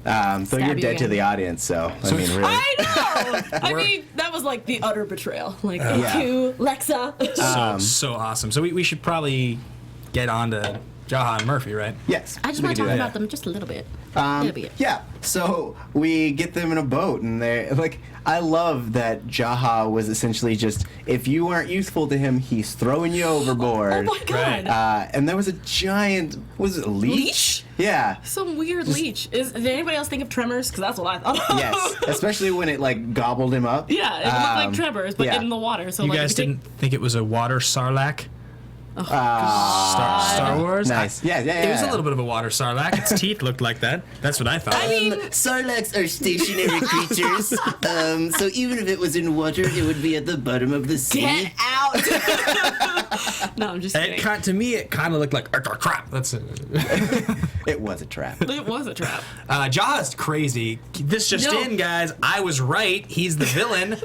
So you're dead to the audience, so I mean, really. I know! I mean, that was like the utter betrayal. Like, thank you, Lexa. So awesome. So we should probably get on to Jaha and Murphy, right? Yes. I just want to talk about them just a little bit. Yeah. So we get them in a boat, and they're like, I love that Jaha was essentially just, if you weren't useful to him, he's throwing you overboard. Oh my god. Right. And there was a giant, was it a leech? Leech? Yeah. Some weird leech. Did anybody else think of Tremors? Because that's what I thought. Yes. Especially when it like gobbled him up. Yeah, it looked like Tremors, but in the water. So you like, guys didn't think it was a water sarlacc? Star Wars? Nice. Yeah. It was a little bit of a water sarlacc. Its teeth looked like that. That's what I thought. I mean, sarlaccs are stationary creatures. So even if it was in water, it would be at the bottom of the sea. Get out! No, I'm just kidding. To me, it kind of looked like crap. That's it. It was a trap. It was a trap. Jaha's crazy. This just in, guys. I was right. He's the villain.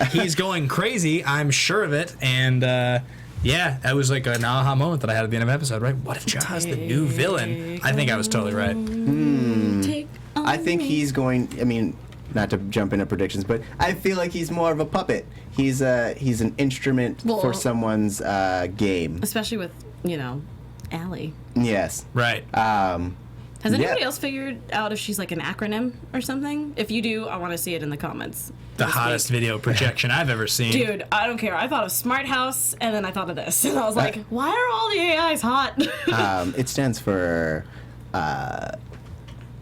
He's going crazy. I'm sure of it. And yeah, that was like an aha moment that I had at the end of the episode, right? What if Jaha's the new villain? I think I was totally right. I think he's going, I mean, not to jump into predictions, but I feel like he's more of a puppet. He's an instrument for someone's game. Especially with, Allie. Yes. Right. Has anybody else figured out if she's like an acronym or something? If you do, I want to see it in the comments. The hottest video projection I've ever seen. Dude, I don't care. I thought of Smart House, and then I thought of this. And I was like, why are all the AIs hot? It stands for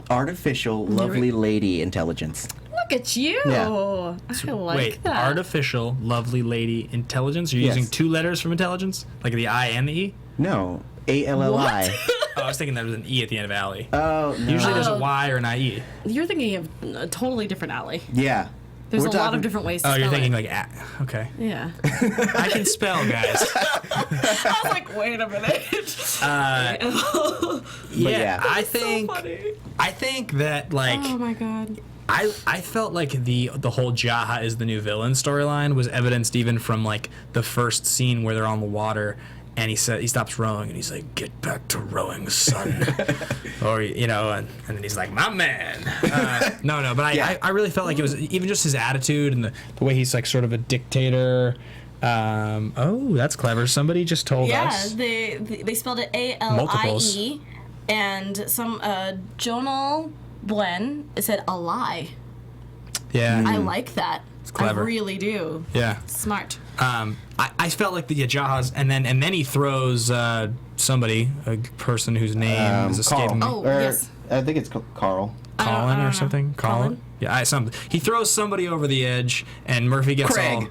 Artificial Lovely Lady Intelligence. Look at you. Yeah. I like Wait, that. Artificial Lovely Lady Intelligence? You're using 2 letters from intelligence? Like the I and the E? No, ALLI. Oh, I was thinking there was an E at the end of Allie. Oh, no. Usually there's a Y or an IE. You're thinking of a totally different Allie. Yeah. There's a lot of different ways to spell it. Oh, you're thinking like, okay. Yeah. I can spell, guys. I was like, wait a minute. Yeah. I so think funny. I think that like Oh my god. I felt like the whole Jaha is the new villain storyline was evidenced even from like the first scene where they're on the water and he stops rowing and he's like, "Get back to rowing, son," or and then he's like, "My man." But I really felt like it was even just his attitude and the way he's like sort of a dictator. That's clever. Somebody just told us. Yeah, they spelled it ALIE, and some Jonal Blen said a lie. Yeah, I like that. It's clever. I really do. Yeah, smart. I felt like the Jaha's, and then he throws somebody, a person whose name is escaping me. Oh, yes. I think it's Carl. Colin or something. Colin? Yeah, something. He throws somebody over the edge, and Murphy gets Craig.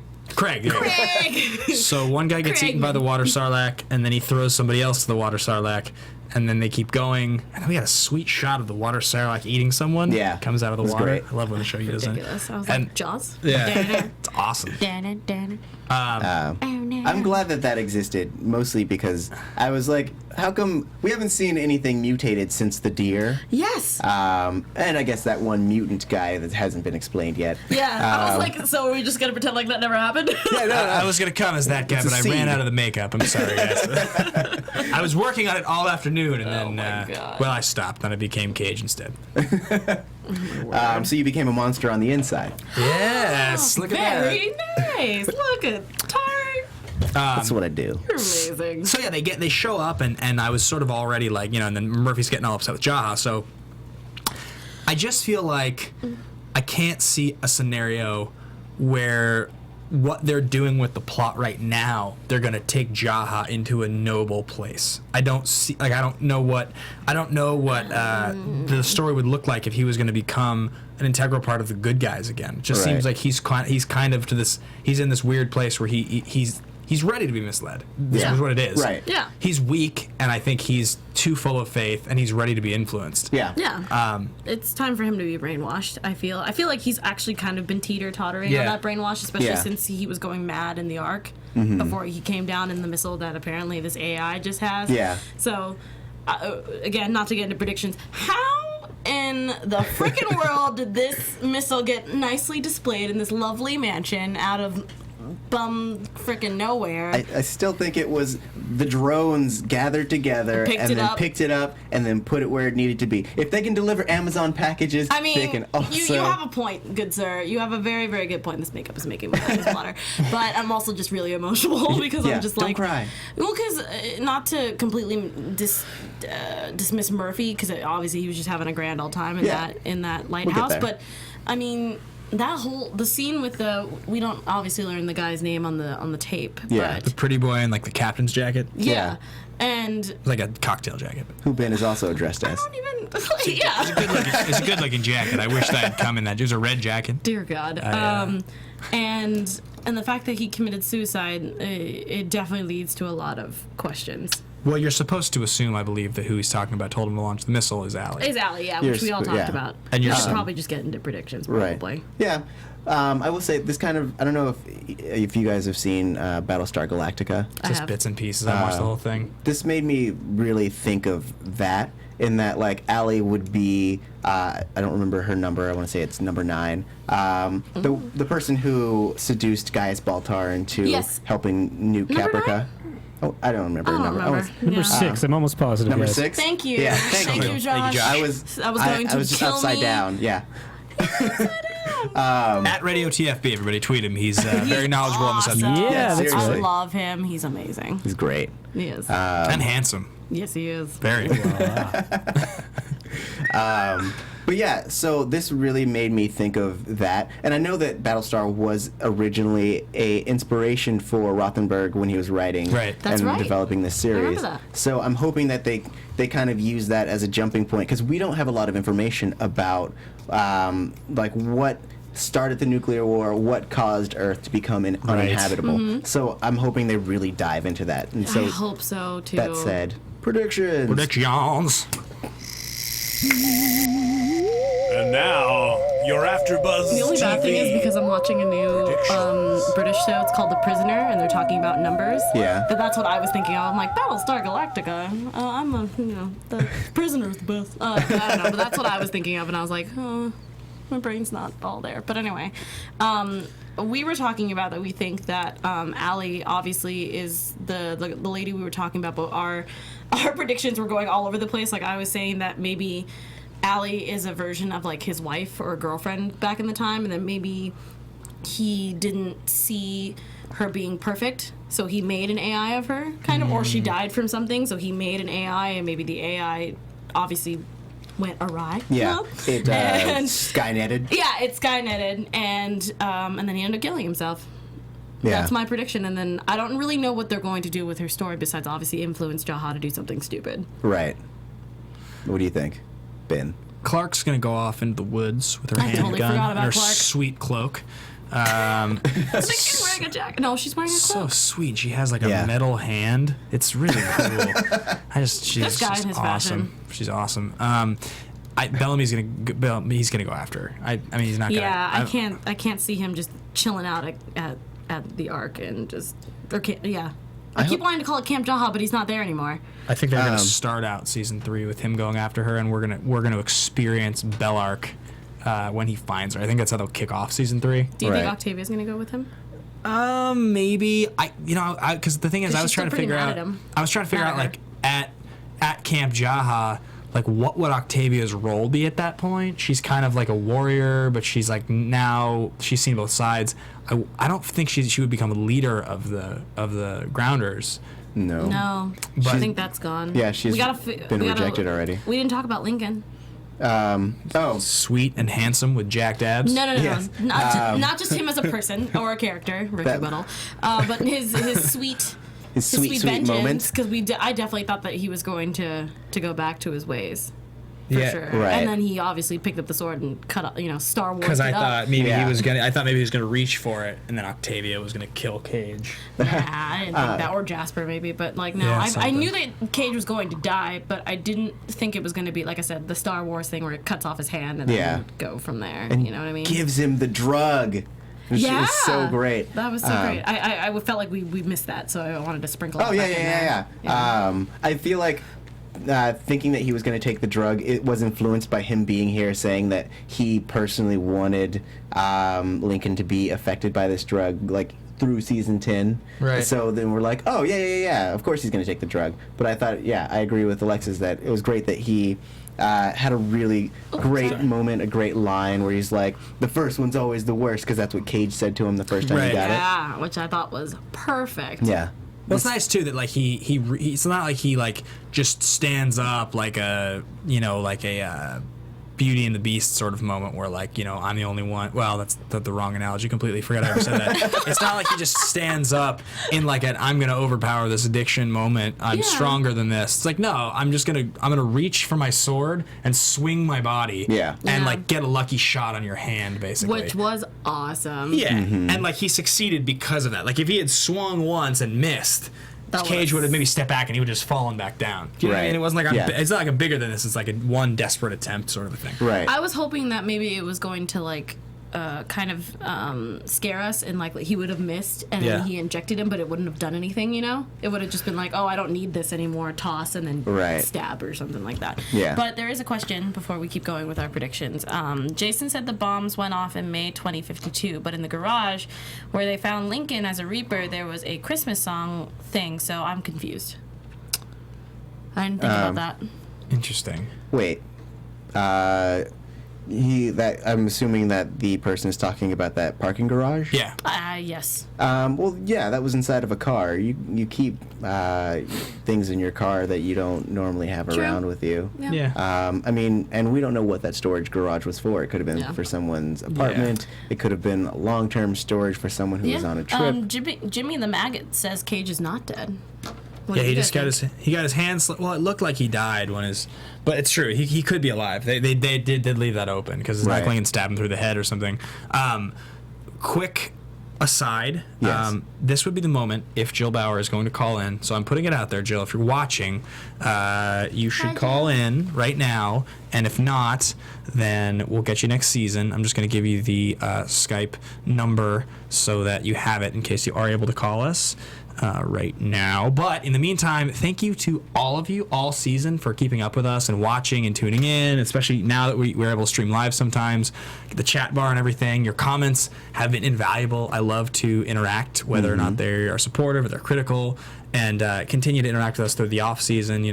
So one guy gets eaten by the water sarlacc, and then he throws somebody else to the water sarlacc, and then they keep going. And then we got a sweet shot of the water sarlacc eating someone. Yeah, comes out of the water. Great. I love when the show uses it. Ridiculous. I was like, Jaws. Yeah, it's awesome. I'm glad that existed, mostly because I was like, how come we haven't seen anything mutated since the deer? Yes. And I guess that one mutant guy that hasn't been explained yet. Yeah, I was like, so are we just gonna pretend like that never happened? Yeah, no. I was gonna come as that guy, but I ran out of the makeup. I'm sorry, guys. I was working on it all afternoon, and then I stopped, and I became Cage instead. So you became a monster on the inside. Yes, look at that. Very nice. Look at Tauri. That's what I do. You're amazing. So yeah, they show up, and I was sort of already like, and then Murphy's getting all upset with Jaha. So I just feel like I can't see a scenario where what they're doing with the plot right now, they're gonna take Jaha into a noble place. I don't see, like, I don't know what the story would look like if he was gonna become an integral part of the good guys again. It just seems like he's kind of he's in this weird place where he's ready to be misled. This is what it is. Right. Yeah. He's weak, and I think he's too full of faith, and he's ready to be influenced. Yeah. Yeah. It's time for him to be brainwashed, I feel. I feel like he's actually kind of been teeter-tottering on that brainwash, especially since he was going mad in the Ark before he came down in the missile that apparently this AI just has. Yeah. So, again, not to get into predictions, how in the freaking world did this missile get nicely displayed in this lovely mansion out of bum frickin' nowhere? I still think it was the drones gathered together and then picked it up and then put it where it needed to be. If they can deliver Amazon packages, I mean, they can also... you have a point, good sir. You have a very, very good point. This makeup is making my eyes water. But I'm also just really emotional because I'm just don't cry. Well, because not to completely dismiss Murphy, because obviously he was just having a grand old time in that lighthouse. But I mean, the scene with we don't obviously learn the guy's name on the tape. Yeah, but The pretty boy in like the captain's jacket. yeah. And Like a cocktail jacket. Who Ben is also dressed as. I don't even yeah. It's a good looking jacket. I wish that had come in that. It was a red jacket. Dear God. And the fact that he committed suicide, it definitely leads to a lot of questions. Well, you're supposed to assume, I believe, that who he's talking about told him to launch the missile is Allie. Is Allie, yeah, which we all talked about. And you're we should probably just get into predictions, probably. Right. Yeah. I will say this kind of, I don't know if you guys have seen Battlestar Galactica. Just bits and pieces. I watched the whole thing. This made me really think of that, in that, like, Allie would be, I don't remember her number, I want to say it's number 9. The person who seduced Gaius Baltar into helping nuke Number Caprica. 9? Oh, I don't remember the number. Number 6, I'm almost positive. Number yes. 6? Thank you. Yeah, thank you, Josh. I was going to just kill upside me. down, yeah. At Radio TFB, everybody tweet him. He's very knowledgeable on the subject. Awesome. Yeah, that's seriously. I love him. He's amazing. He's great. He is. And handsome. Yes, he is. Very. But yeah, so this really made me think of that. And I know that Battlestar was originally a inspiration for Rothenberg when he was writing That's and right. developing this series. remember that. So I'm hoping that they kind of use that as a jumping point, because we don't have a lot of information about like what started the nuclear war, what caused Earth to become uninhabitable. So I'm hoping they really dive into that. And so I hope so, too. that said, predictions. Predictions. And now, your AFTERBUZZ The only bad thing TV. is because I'm watching a new British show. It's called The Prisoner, and they're talking about numbers. Yeah. But that's what I was thinking of. I'm like, Battlestar Galactica. I'm the prisoner's the best. I don't know, but that's what I was thinking of, and I was like, oh, my brain's not all there. But anyway, we were talking about that we think that Allie obviously is the lady we were talking about, but our predictions were going all over the place. Like, I was saying that maybe Allie is a version of, like, his wife or girlfriend back in the time, and then maybe he didn't see her being perfect, so he made an AI of her, kind of, or she died from something, so he made an AI, and maybe the AI obviously went awry. Yeah, it And- Skynetted. Yeah, it's Skynetted, and then he ended up killing himself. Yeah. That's my prediction, and then I don't really know what they're going to do with her story besides obviously influence Jaha to do something stupid. Right. What do you think, Ben? Clark's gonna go off into the woods with her I totally handgun forgot and about her Clark. sweet cloak. I think she's wearing a jacket. No, she's wearing a So cloak. sweet. She has like a Yeah. metal hand. It's really cool. She's This guy just in his awesome. fashion. She's awesome. Bellamy's he's gonna go after her. I mean, he's not gonna. Yeah, I can't see him just chilling out at the Ark and just I keep wanting to call it Camp Jaha, but he's not there anymore. I think they're gonna start out season 3 with him going after her, and we're gonna experience Bellark when he finds her. I think that's how they'll kick off season 3. Do you Right. think Octavia's gonna go with him? Maybe because the thing is, I was she's trying to still pretty figure mad out. at him. I was trying to figure Mad out at like at Camp Jaha, like what would Octavia's role be at that point? She's kind of like a warrior, but she's like now she's seen both sides. I don't think she would become a leader of the Grounders. No, But- I think that's gone. Yeah, she's been rejected already. We didn't talk about Lincoln. Sweet and handsome with jacked abs. No. Yes. Not just him as a person or a character, Ricky Whittle, but his sweet. His sweet vengeance, moments. because I definitely thought that he was going to go back to his ways, for Yeah, sure. right. And then he obviously picked up the sword and cut up, Star Wars. Because I thought maybe Yeah. he was gonna. I thought maybe he was gonna reach for it, and then Octavia was gonna kill Cage. Nah, I didn't think that, or Jasper maybe, but no, Yeah, I something. knew that Cage was going to die, but I didn't think it was going to be, like I said, the Star Wars thing where it cuts off his hand and Yeah. then go from there. And you know what I mean? Gives him the drug. Which is so great. That was so great. I felt like we missed that, so I wanted to sprinkle. Oh that yeah, back in there. yeah. I feel like thinking that he was going to take the drug, it was influenced by him being here, saying that he personally wanted Lincoln to be affected by this drug, like through season 10. Right. So then we're like, oh yeah. Of course he's going to take the drug. But I thought, I agree with Alexis that it was great that he. Had a really great moment, a great line where he's like, the first one's always the worst, because that's what Cage said to him the first time he Right. got it. Yeah, which I thought was perfect. Yeah. Well, it's nice too that like he it's not like he like just stands up like a Beauty and the Beast sort of moment where like I'm the only one. Well, that's the wrong analogy. Completely forgot I ever said that. It's not like he just stands up in like an I'm gonna overpower this addiction moment. I'm stronger than this. It's like no, I'm gonna reach for my sword and swing my body. Yeah. And Yeah. like get a lucky shot on your hand basically. Which was awesome. Yeah, and like he succeeded because of that. Like if he had swung once and missed, Cage would have maybe stepped back and he would have just fallen back down. You know what I Right. mean? It wasn't like it's not like a bigger than this. It's like one desperate attempt sort of a thing. Right. I was hoping that maybe it was going to like kind of scare us, and like he would have missed, and Yeah. then he injected him, but it wouldn't have done anything. It would have just been like, oh, I don't need this anymore. Toss and then Right. stab or something like that. Yeah. But there is a question before we keep going with our predictions. Jason said the bombs went off in May 2052, but in the garage where they found Lincoln as a Reaper, there was a Christmas song thing. So I'm confused. I didn't think about that. Interesting. Wait. I'm assuming that the person is talking about that parking garage? Yeah. Yes. Well, yeah, that was inside of a car. You keep things in your car that you don't normally have True. around with you. Yeah. I mean, and we don't know what that storage garage was for. It could have been Yeah. for someone's apartment. It could have been long-term storage for someone who was on a trip. Jimmy the Maggot says Cage is not dead. What Yeah, do he you just got guys his hand. Well, it looked like he died when but it's true. He could be alive. They did leave that open because it's Right. not going to stab him through the head or something. Quick aside. Yes. This would be the moment if Jill Bauer is going to call in. So I'm putting it out there, Jill. If you're watching, you should call in right now. And if not, then we'll get you next season. I'm just going to give you the Skype number so that you have it in case you are able to call us. Right now. But in the meantime, thank you to all of you all season for keeping up with us and watching and tuning in, especially now that we're able to stream live sometimes. The chat bar and everything. Your comments have been invaluable. I love to interact, whether or not they are supportive or they're critical, and continue to interact with us through the off season.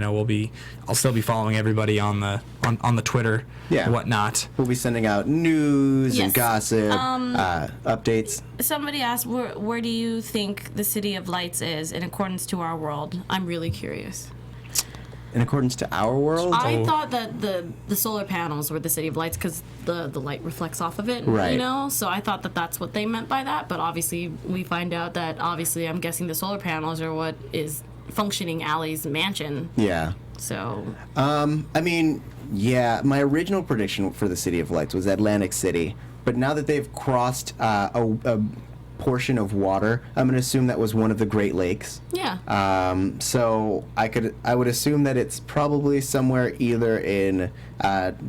I'll still be following everybody on the Twitter, Yeah. whatnot. We'll be sending out news Yes. and gossip, updates. Somebody asked, where do you think the City of Lights is in accordance to our world? I'm really curious. In accordance to our world? I thought that the solar panels were the City of Lights because the light reflects off of it, Right. So I thought that that's what they meant by that, but obviously we find out that obviously I'm guessing the solar panels are what is functioning Allie's mansion. Yeah. So I mean, yeah, my original prediction for the City of Lights was Atlantic City, but now that they've crossed a portion of water, I'm going to assume that was one of the Great Lakes. yeah. So I would assume that it's probably somewhere either in,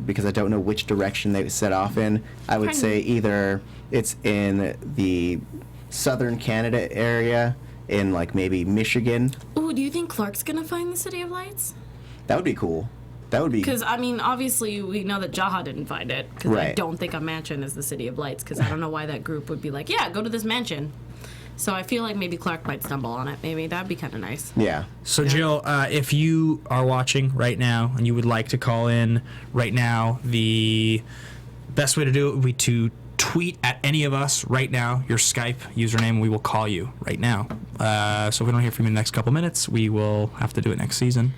because I don't know which direction they set off in, I would say either it's in the southern Canada area, in like maybe Michigan. Ooh, do you think Clark's gonna find the City of Lights? That would be cool. That would be... Because, I mean, obviously we know that Jaha didn't find it. Because I Right. don't think a mansion is the City of Lights. Because I don't know why that group would be like, yeah, go to this mansion. So I feel like maybe Clark might stumble on it. Maybe that'd be kind of nice. Yeah. So Jill, if you are watching right now and you would like to call in right now, the best way to do it would be to tweet at any of us right now, your Skype username, and we will call you right now. So if we don't hear from you in the next couple minutes, we will have to do it next season.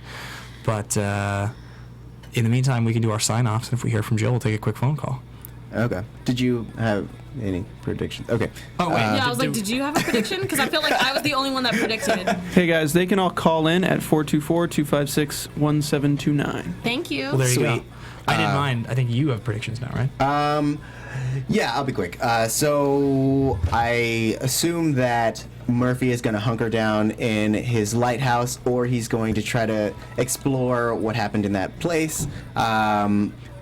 But in the meantime, we can do our sign-offs, and if we hear from Jill, we'll take a quick phone call. Okay. Did you have any predictions? Okay. Oh, wait. Yeah, I was like, did you have a prediction? Because I felt like I was the only one that predicted. Hey guys, they can all call in at 424-256-1729. Thank you. Well, there you Sweet. go. I didn't mind. I think you have predictions now, right? Yeah, I'll be quick. So I assume that Murphy is going to hunker down in his lighthouse, or he's going to try to explore what happened in that place.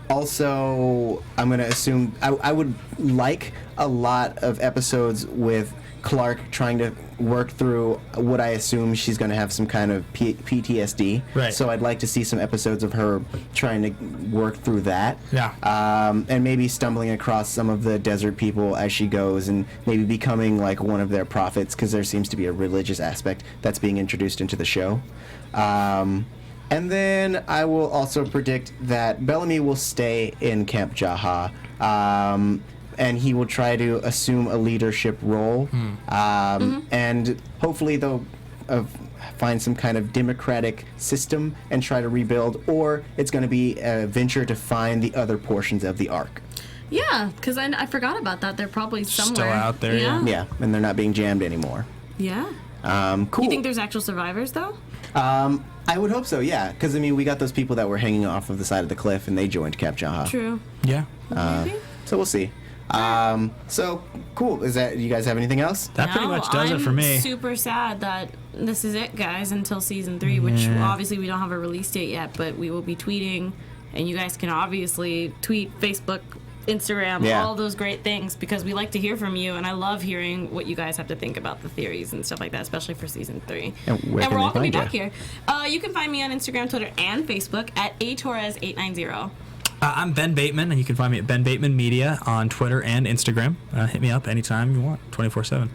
Also, I'm going to assume I would like a lot of episodes with Clark trying to work through what I assume she's going to have some kind of PTSD. Right. So I'd like to see some episodes of her trying to work through that. Yeah. And maybe stumbling across some of the desert people as she goes, and maybe becoming like one of their prophets, because there seems to be a religious aspect that's being introduced into the show. And then I will also predict that Bellamy will stay in Camp Jaha, and he will try to assume a leadership role, and hopefully they'll find some kind of democratic system and try to rebuild, or it's going to be a venture to find the other portions of the Ark. Yeah, because I forgot about that. They're probably somewhere. Still out there, yeah. Yeah, and they're not being jammed anymore. Yeah. Cool. You think there's actual survivors, though? I would hope so, yeah, because I mean, we got those people that were hanging off of the side of the cliff, and they joined Camp Jaha. True. Yeah. Maybe? So we'll see. So cool. Is that, you guys have anything else? That pretty much does it for me. I'm super sad that this is it, guys, until season 3, which obviously we don't have a release date yet, but we will be tweeting, and you guys can obviously tweet, Facebook, Instagram, all those great things, because we like to hear from you, and I love hearing what you guys have to think about the theories and stuff like that, especially for season 3. And where and can we're all they going to be find back here. You can find me on Instagram, Twitter, and Facebook at atorres890. I'm Ben Bateman, and you can find me at Ben Bateman Media on Twitter and Instagram. Hit me up anytime you want, 24/7.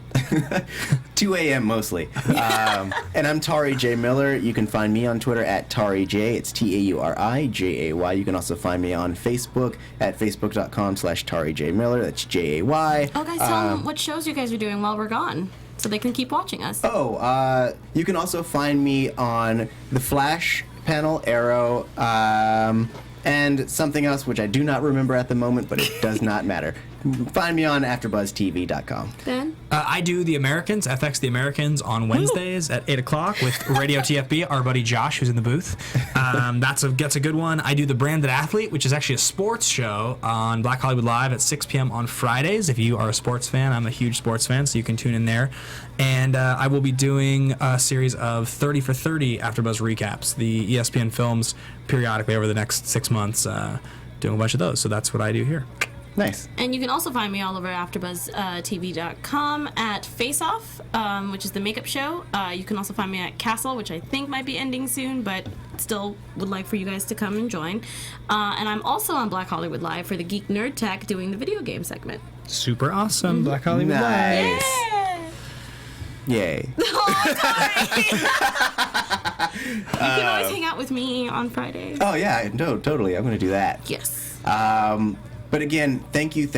2 a.m. mostly. And I'm Tauri J. Miller. You can find me on Twitter at Tauri J. It's TAURIJAY. You can also find me on Facebook at facebook.com/Tauri J. Miller. That's JAY. Oh, guys, tell them what shows you guys are doing while we're gone, so they can keep watching us. You can also find me on The Flash, Panel, Arrow, and something else which I do not remember at the moment, but it does not matter. Find me on AfterBuzzTV.com. Ben? I do The Americans, FX The Americans, on Wednesdays at 8 o'clock with Radio TFB, our buddy Josh, who's in the booth. That's a good one. I do The Branded Athlete, which is actually a sports show on Black Hollywood Live at 6 p.m. on Fridays. If you are a sports fan, I'm a huge sports fan, so you can tune in there. And I will be doing a series of 30 for 30 AfterBuzz recaps, the ESPN films, periodically over the next 6 months, doing a bunch of those. So that's what I do here. Nice. And you can also find me all over AfterBuzzTV.com at Face Off, which is the makeup show. You can also find me at Castle, which I think might be ending soon, but still would like for you guys to come and join. And I'm also on Black Hollywood Live for the Geek Nerd Tech doing the video game segment. Super awesome, Black Hollywood Nice. Live. Yay. Oh, sorry. You can always hang out with me on Fridays. Oh, yeah, no, totally. I'm going to do that. Yes. But again, thank you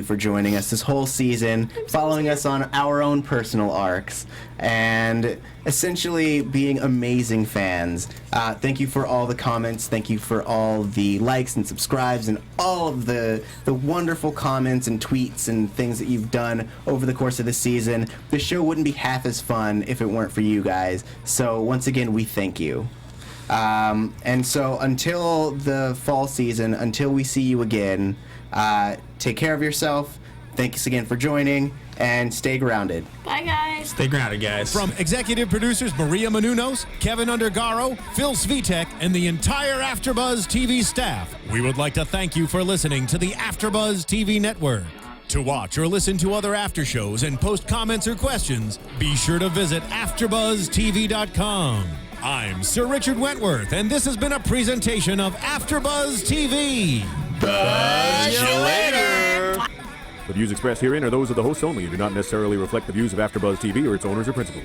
for joining us this whole season, following us on our own personal arcs, and essentially being amazing fans. Thank you for all the comments. Thank you for all the likes and subscribes and all of the wonderful comments and tweets and things that you've done over the course of the season. The show wouldn't be half as fun if it weren't for you guys. So once again, we thank you. And so until the fall season, until we see you again, take care of yourself. Thanks again for joining, and stay grounded. Bye, guys. Stay grounded, guys. From executive producers Maria Menounos, Kevin Undergaro, Phil Svitek, and the entire AfterBuzz TV staff, we would like to thank you for listening to the AfterBuzz TV network. To watch or listen to other after shows and post comments or questions, be sure to visit AfterBuzzTV.com. I'm Sir Richard Wentworth, and this has been a presentation of AfterBuzz TV. Buzz you later! The views expressed herein are those of the hosts only and do not necessarily reflect the views of AfterBuzz TV or its owners or principals.